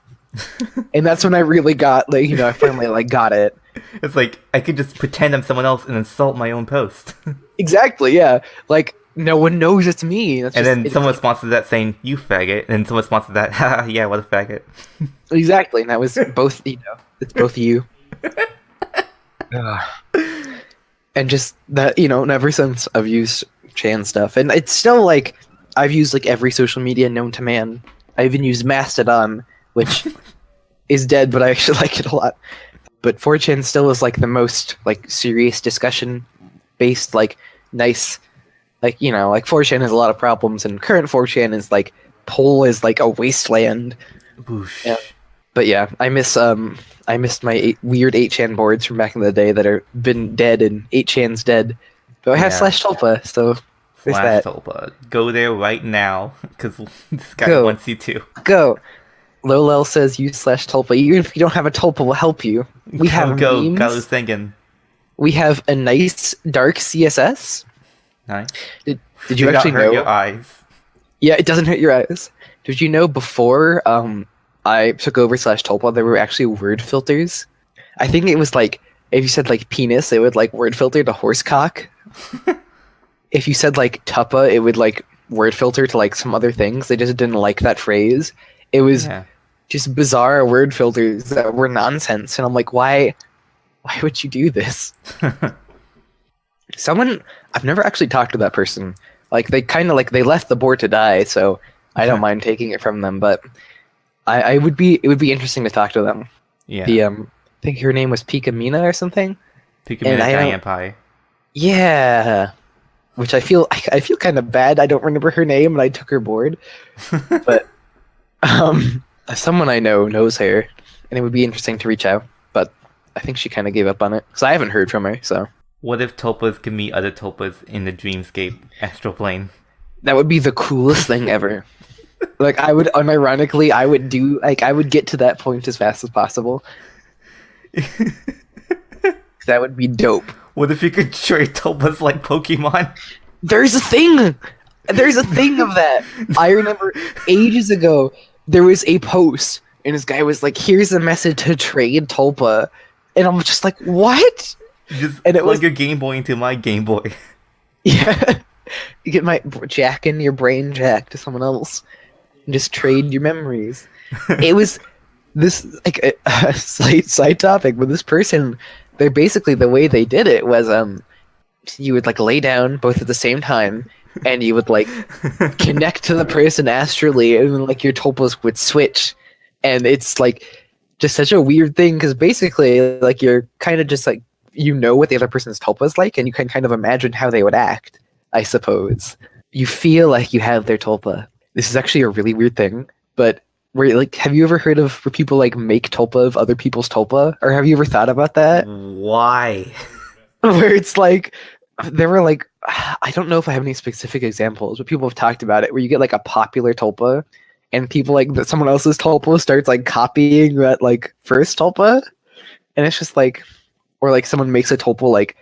And that's when I really got, like, I finally, like, got it. It's like I could just pretend I'm someone else and insult my own post. Exactly, yeah. Like, no one knows it's me. That's And just, then it's someone like, responds to that saying, "You faggot," and someone responds to that, "Ha, yeah, what a faggot." exactly, and that was both, it's both you. Ugh. And just that, ever since I've used Chan stuff, and it's still like, I've used like every social media known to man. I even used Mastodon, which is dead, but I actually like it a lot. But 4chan still is like the most like serious discussion based, like nice, like 4chan has a lot of problems, and current 4chan is like Pole is like a wasteland. Boosh. Yeah. But yeah, I missed my weird 8chan boards from back in the day that are been dead, and 8chan's dead. But I have Yeah. /Tulpa, so there's that. /Tulpa. Go there right now, because this guy Go. wants you to. Go. Lolel says use /Tulpa. Even if you don't have a Tulpa, we'll help you. We have Go, memes. Galu's thinking. We have a nice dark CSS. Nice. Did you Do not actually hurt know? your eyes. Yeah, it doesn't hurt your eyes. Did you know before I took over /Tulpa, there were actually word filters? I think it was like, if you said like penis, it would like word filter to horsecock. If you said like tuppa, it would like word filter to like some other things. They just didn't like that phrase. It was just bizarre word filters that were nonsense. And I'm like, why would you do this? I've never actually talked to that person. Like, they kind of like, they left the board to die, so I don't mind taking it from them, but it would be interesting to talk to them. Yeah. I think her name was Pika Mina or something. Pika Mina Diane Pie. Yeah. Which I feel kind of bad. I don't remember her name, and I took her board. But someone I know knows her, and it would be interesting to reach out. But I think she kind of gave up on it, because I haven't heard from her, so... What if tulpas could meet other tulpas in the dreamscape astral plane? That would be the coolest thing ever. Like, I would get to that point as fast as possible. That would be dope. What if you could trade tulpas like Pokemon? There's a thing of that. I remember ages ago, there was a post, and this guy was like, here's a message to trade Tulpa. And I'm just like, what? Just and it plug was your Game Boy into my Game Boy. Yeah. You get my jack in your brain jack to someone else. And just trade your memories. It was this, like, a side topic, but this person, they basically, the way they did it was, you would, like, lay down both at the same time, and you would, like, connect to the person astrally, and then, like, your tulpas would switch. And it's, like, just such a weird thing, because basically, like, you're kind of just, like, you know what the other person's tulpa is like, and you can kind of imagine how they would act, I suppose. You feel like you have their tulpa. This is actually a really weird thing, but have you ever heard of where people like make tulpa of other people's tulpa? Or have you ever thought about that? Why? Where it's like, there were like, I don't know if I have any specific examples, but people have talked about it, where you get like a popular tulpa, and people like that someone else's tulpa starts like copying that like first tulpa, and it's just like, or like someone makes a tulpa like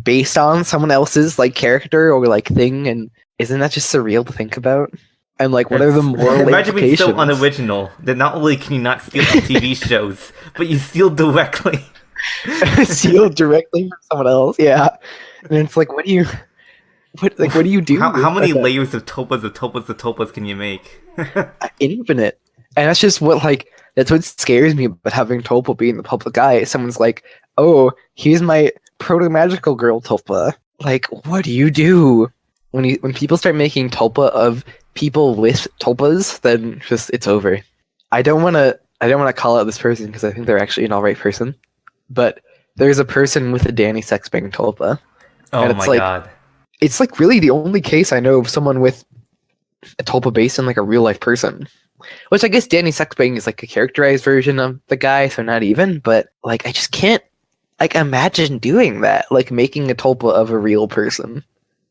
based on someone else's like character or like thing, and isn't that just surreal to think about? And like, what are the moral Imagine being implications? so unoriginal that not only can you not steal from TV shows, but you steal directly. Steal directly from someone else, yeah. And it's like, what do you do? How many layers of tulpas can you make? Infinite. And that's just that's what scares me about having tulpa be in the public eye. Someone's like, oh, here's my proto-magical girl tulpa. Like, what do you do? When people start making tulpa of people with tulpas, then just it's over. I don't wanna call out this person because I think they're actually an alright person. But there's a person with a Danny Sexbang tulpa. Oh and it's my like, god. It's like really the only case I know of someone with a tulpa based on like a real life person. Which I guess Danny Sexbang is like a characterized version of the guy, so not even, but like I just can't like imagine doing that, like making a tulpa of a real person.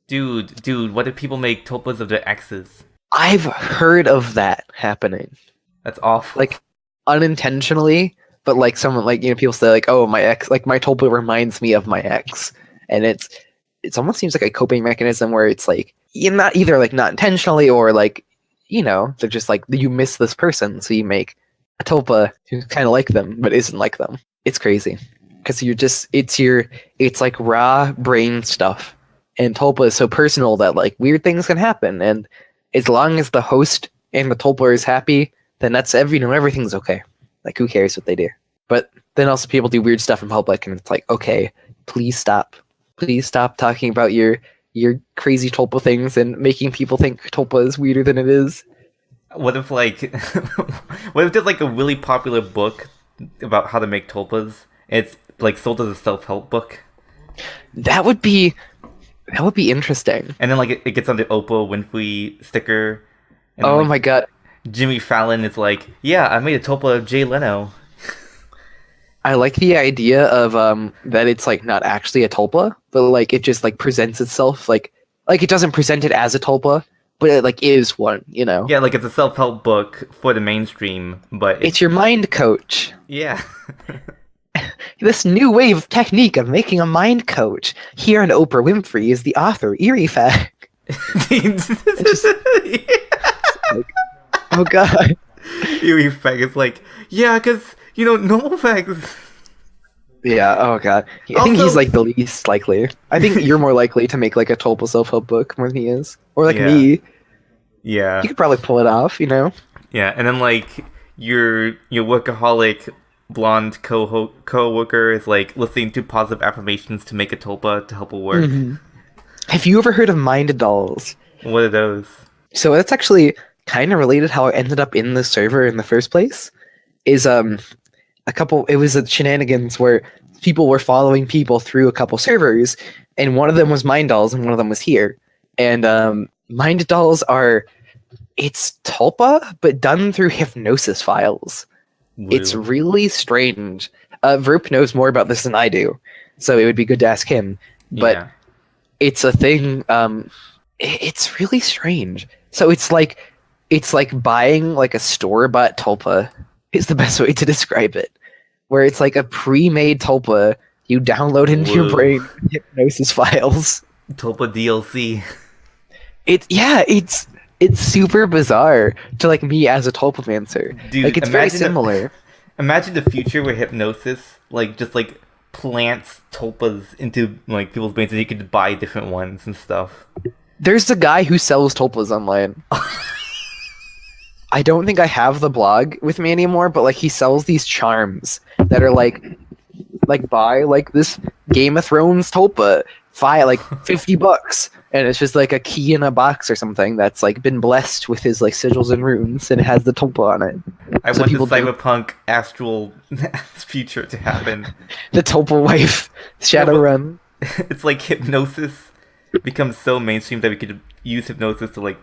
Dude, what if people make tulpas of their exes? I've heard of that happening. That's awful. Like unintentionally, but like someone like, people say like, oh, my ex, like my tulpa reminds me of my ex. And it's almost seems like a coping mechanism where it's like, you're not either like not intentionally or like, they're just like, you miss this person, so you make a tulpa who's kind of like them, but isn't like them. It's crazy. because it's like raw brain stuff, and Tulpa is so personal that like weird things can happen, and as long as the host and the Tulpa is happy, then that's everything's okay. Like who cares what they do? But then also people do weird stuff in public, and it's like, okay, please stop talking about your crazy Tulpa things and making people think Tulpa is weirder than it is. What if what if there's like a really popular book about how to make tulpas? It's like sold as a self-help book. That would be interesting. And then like it gets on the Oprah Winfrey sticker. And Oh then, my god. Jimmy Fallon is like, yeah, I made a tulpa of Jay Leno. I like the idea of that it's like not actually a tulpa, but like it just like presents itself like it doesn't present it as a tulpa, but it like is one, you know? Yeah, like it's a self-help book for the mainstream, but It's your mind coach. yeah. This new wave of technique of making a mind coach. Here on Oprah Winfrey is the author, Eerie Fact. Like, oh god. Eerie Fact is like, yeah, because, normal facts. Yeah, oh god. I think he's like the least likely. I think you're more likely to make like a Tulpa self-help book more than he is. Or like me. Yeah. You could probably pull it off, you know? Yeah, and then like your workaholic blonde co-worker is like listening to positive affirmations to make a tulpa to help her work. Mm-hmm. Have you ever heard of mind dolls? What are those? So that's actually kind of related how I ended up in the server in the first place. Is it was a shenanigans where people were following people through a couple servers, and one of them was mind dolls and one of them was here. And mind dolls it's tulpa but done through hypnosis files. Woo. It's really strange. Verp knows more about this than I do, so it would be good to ask him. But it's a thing. It's really strange. So it's like buying like a store-bought tulpa is the best way to describe it. Where it's like a pre-made tulpa you download into your brain hypnosis files. Tulpa DLC. It's super bizarre to like me as a tulpamancer. Dude, like it's very similar. Imagine the future where hypnosis just plants tulpas into like people's brains, and you could buy different ones and stuff. There's a guy who sells tulpas online. I don't think I have the blog with me anymore, but like he sells these charms that are like buy like this Game of Thrones tulpa, like $50, and it's just like a key in a box or something that's like been blessed with his like sigils and runes, and it has the tulpa on it. I want the cyberpunk astral future to happen. The tulpa wife, Shadowrun. It's like hypnosis becomes so mainstream that we could use hypnosis to like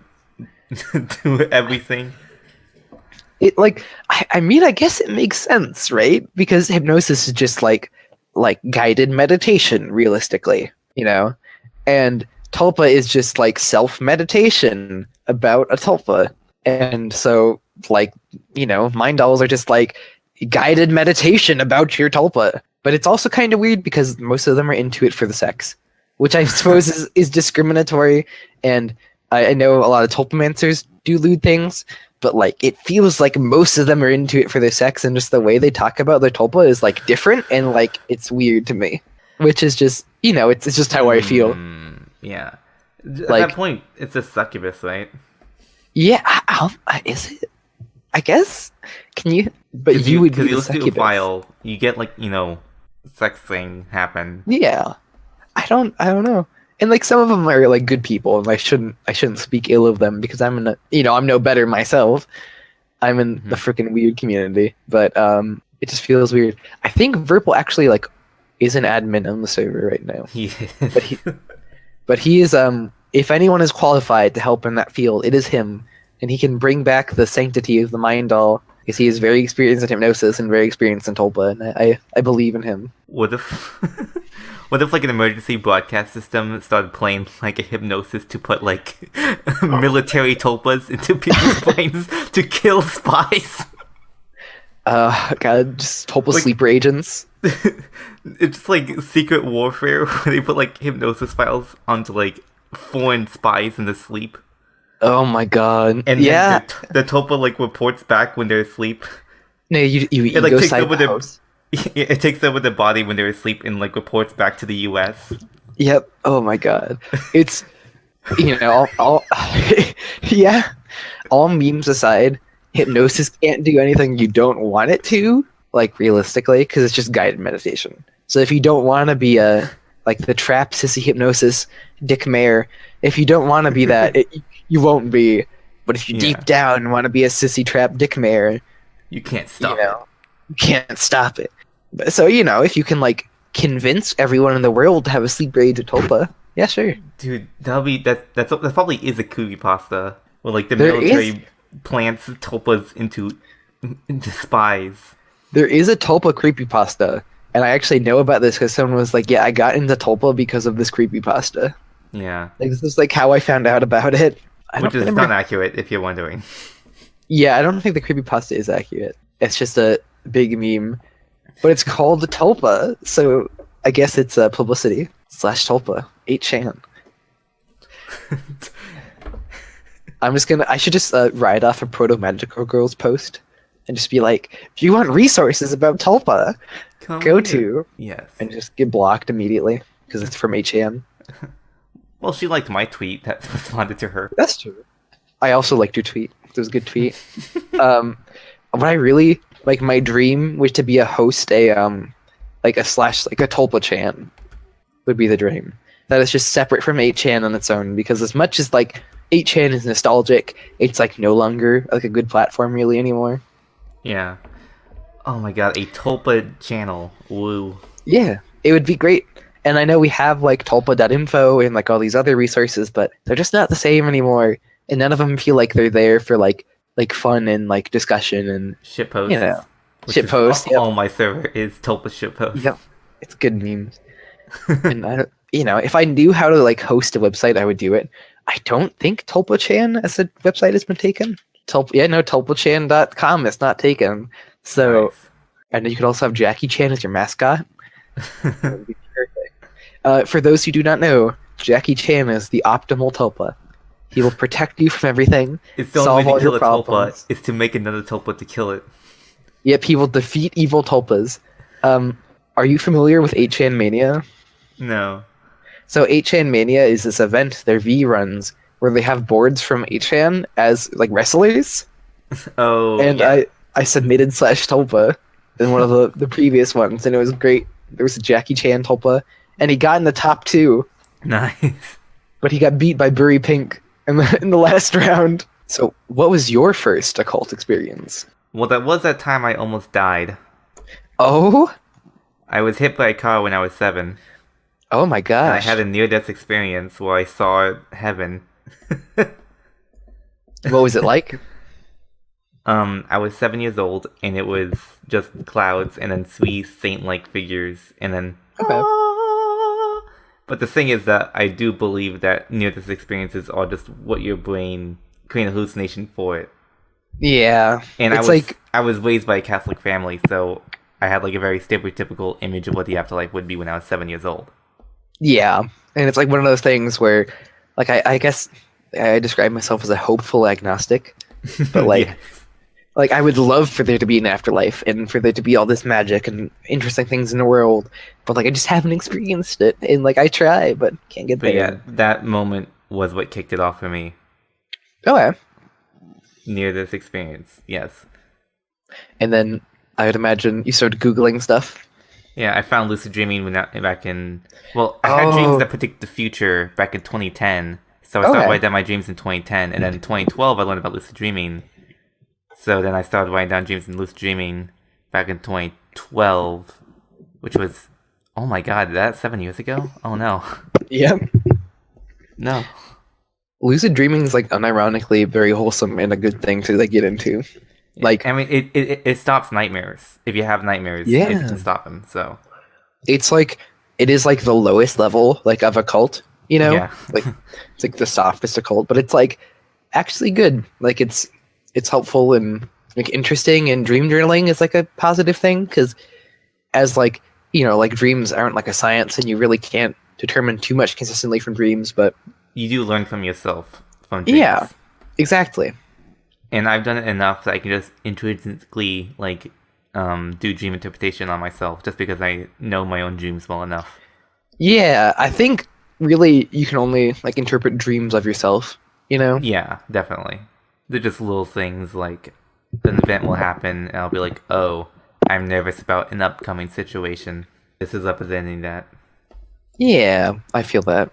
do everything. It like I mean I guess it makes sense, right? Because hypnosis is just like guided meditation, realistically, you know? And tulpa is just like self-meditation about a tulpa. And so like, mind dolls are just like guided meditation about your tulpa. But it's also kind of weird because most of them are into it for the sex, which I suppose is discriminatory. And I know a lot of tulpamancers do lewd things, but like it feels like most of them are into it for their sex, and just the way they talk about their tulpa is like different, and like it's weird to me, which is just it's just how I feel. Yeah, at like, that point, it's a succubus, right? Yeah, is it? I guess. Can you? But you would be the listen to a succubus. file, you get like sex thing happen. Yeah, I don't know. And like some of them are like good people, and I shouldn't speak ill of them because I'm no better myself. I'm in the freaking weird community, but it just feels weird. I think Verpal actually like is an admin on the server right now. But he is if anyone is qualified to help in that field, it is him, and he can bring back the sanctity of the mind doll because he is very experienced in hypnosis and very experienced in tulpa, and I believe in him. What if like an emergency broadcast system started playing like a hypnosis to put like military tulpas into people's brains to kill spies? God, just tulpa sleeper agents. It's like secret warfare where they put like hypnosis files onto like foreign spies in the sleep. Oh my god! And yeah, the tulpa like reports back when they're asleep. No, you It like go takes side over the their house. It takes over the body when they're asleep and like reports back to the U.S. Yep. Oh my god. It's all yeah. All memes aside, hypnosis can't do anything you don't want it to, like realistically, because it's just guided meditation. So if you don't want to be a like the trap sissy hypnosis Dick Mayer, if you don't want to be that, you won't be. But if you deep down want to be a sissy trap Dick Mayer, you can't stop it. You can't stop it. So if you can like convince everyone in the world to have a sleep rage at Tulpa, yeah, sure. Dude, that probably is a creepypasta where like the military plants tulpas into spies. There is a Tulpa creepypasta, and I actually know about this because someone was like, "Yeah, I got into Tulpa because of this creepypasta." Yeah, like, this is like how I found out about it. Which is not accurate, if you're wondering. Yeah, I don't think the creepypasta is accurate. It's just a big meme, but it's called the Tulpa, so I guess it's publicity /Tulpa 8chan. I should just write off a Proto Magical Girls post and just be like, if you want resources about Tulpa, go to. Yes. And just get blocked immediately because it's from 8chan. Well, she liked my tweet that responded to her. That's true. I also liked your tweet. It was a good tweet. What I really like, my dream was to be a host, a Tulpa chan would be the dream. That is just separate from 8chan on its own, because as much as like 8chan is nostalgic, it's like no longer like a good platform really anymore. Yeah. Oh my god, a Tulpa channel. Woo. Yeah, it would be great. And I know we have like tulpa.info and like all these other resources, but they're just not the same anymore. And none of them feel like they're there for like fun and like discussion and shitpost. Shitpost. All my server is Tulpa shitpost. Yep, it's good memes. And if I knew how to like host a website, I would do it. I don't think Tulpa-chan as a website has been taken. Tulpachan.com is not taken. So, nice. And you could also have Jackie Chan as your mascot. That would be perfect. For those who do not know, Jackie Chan is the optimal Tulpa. He will protect you from everything. It's the only way to kill a Tulpa is to make another Tulpa to kill it. Yep, he will defeat evil Tulpas. Are you familiar with 8chan Mania? No. So 8chan Mania is this event, their V runs, where they have boards from 8chan as like wrestlers. Oh, and yeah. I submitted /Tulpa in one of the previous ones, and it was great. There was a Jackie Chan Tulpa, and he got in the top 2. Nice. But he got beat by Burry Pink in the last round. So what was your first occult experience? Well, that was that time I almost died. Oh? I was hit by a car when I was 7. Oh my gosh. And I had a near-death experience where I saw heaven. What was it like? I was 7 years old, and it was just clouds, and then sweet saint-like figures, and then... Okay. But the thing is that I do believe that near-death experiences are just what your brain create an hallucination for it. Yeah. And I was raised by a Catholic family, so I had like a very stereotypical image of what the afterlife would be when I was 7 years old. Yeah. And it's like one of those things where, like, I guess I describe myself as a hopeful agnostic, but like... Yes. Like, I would love for there to be an afterlife and for there to be all this magic and interesting things in the world, but, like, I just haven't experienced it. And, like, I try, but can't get there. But yeah, that moment was what kicked it off for me. Okay. Near this experience, yes. And then I would imagine you started Googling stuff. Yeah, I found lucid dreaming back in... Well, I had dreams that predict the future back in 2010, so I started writing down my dreams in 2010, and then in 2012 I learned about lucid dreaming. So then I started writing down dreams and lucid dreaming back in 2012, which was, oh my god, that's 7 years ago? Oh no. Yep. No. Lucid dreaming is like unironically very wholesome and a good thing to like get into. Like, I mean, it stops nightmares. If you have nightmares, yeah. It can stop them. So it's like it is like the lowest level like of a cult, you know? Yeah. Like it's like the softest occult, but it's like actually good. Like it's helpful and like interesting, and dream journaling is like a positive thing because as like, you know, like dreams aren't like a science and you really can't determine too much consistently from dreams, but you do learn from yourself from dreams. Yeah, exactly. And I've done it enough that I can just intrinsically like do dream interpretation on myself just because I know my own dreams well enough. Yeah, I think really you can only like interpret dreams of yourself, you know? Yeah, definitely. They're just little things like an event will happen and I'll be like, oh, I'm nervous about an upcoming situation. This is representing that. Yeah, I feel that.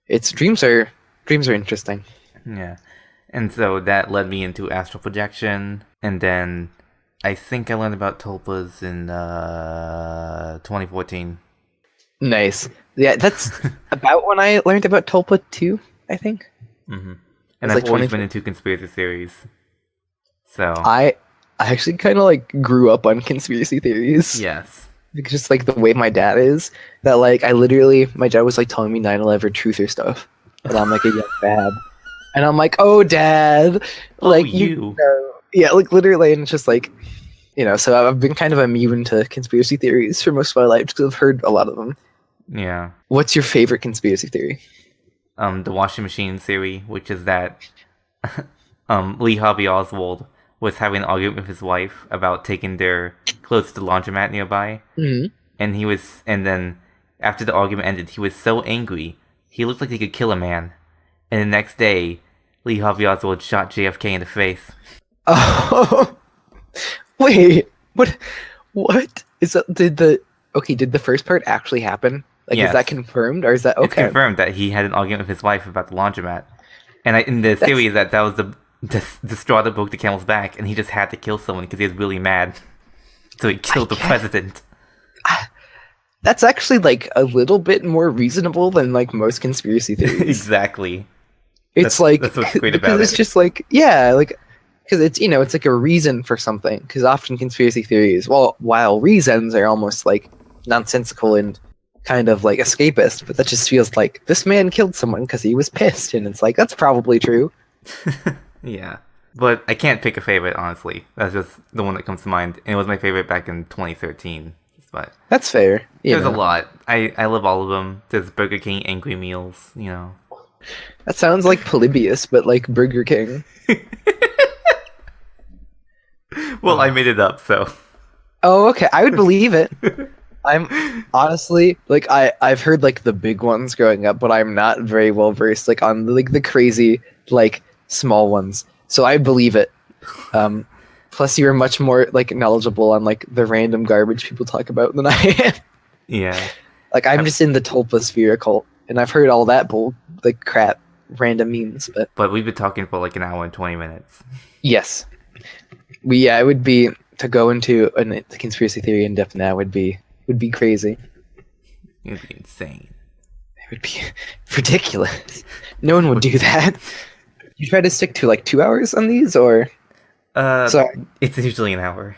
Dreams are interesting. Yeah. And so that led me into astral projection, and then I think I learned about tulpas in 2014. Nice. Yeah, that's about when I learned about Tulpa too, I think. And It's I've like always 20 been into conspiracy theories. So I actually kind of like grew up on conspiracy theories. yes. Because just like the way my dad is, that like I literally, my dad was like telling me 9/11 truther stuff, and I'm like a young dad, and I'm like, oh dad, like you. know. Yeah, like literally, and it's just like, you know, so I've been kind of immune to conspiracy theories for most of my life because I've heard a lot of them. Yeah. What's your favorite conspiracy theory? The washing machine theory, which is that Lee Harvey Oswald was having an argument with his wife about taking their clothes to the laundromat nearby. Mm-hmm. And then after the argument ended, he was so angry, he looked like he could kill a man. And the next day, Lee Harvey Oswald shot JFK in the face. Oh, wait, what? What is that? Did the first part actually happen? Like, Yes. is that confirmed, or is that okay? It's confirmed that he had an argument with his wife about the laundromat. And in the theory is that was the straw that broke the camel's back, and he just had to kill someone because he was really mad. So he killed the president. That's actually like a little bit more reasonable than like most conspiracy theories. Exactly. It's That's what's great about because it's it. just like, yeah, like because it's, you know, it's like a reason for something. Because often conspiracy theories, well, while reasons are almost like nonsensical and kind of like escapist, but that just feels like this man killed someone because he was pissed, and it's like that's probably true. Yeah. But I can't pick a favorite, honestly. That's just the one that comes to mind. And it was my favorite back in 2013. But That's fair. there's a lot. I love all of them. There's Burger King Angry Meals, you know. That sounds like Polybius, but like Burger King. Well, I made it up, so. Oh, okay. I would believe it. I'm honestly like I've heard like the big ones growing up, but I'm not very well versed like on like the crazy like small ones. So I believe it. Plus, you're much more like knowledgeable on like the random garbage people talk about than I am. Yeah. Like I'm just in the Tulpasphere cult, and I've heard all that bull like crap, random memes. But we've been talking for like an hour and 20 minutes. Yes, it would be to go into a conspiracy theory in depth now would be crazy. It would be insane. It would be ridiculous. No one would do that. You try to stick to like 2 hours on these, or? Sorry. It's usually an hour.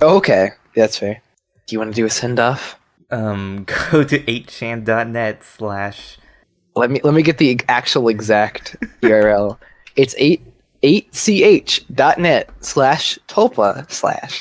Oh, okay, that's fair. Do you want to do a send off? Go to 8chan.net/ Let me get the actual exact URL. It's 8ch.net/tulpa/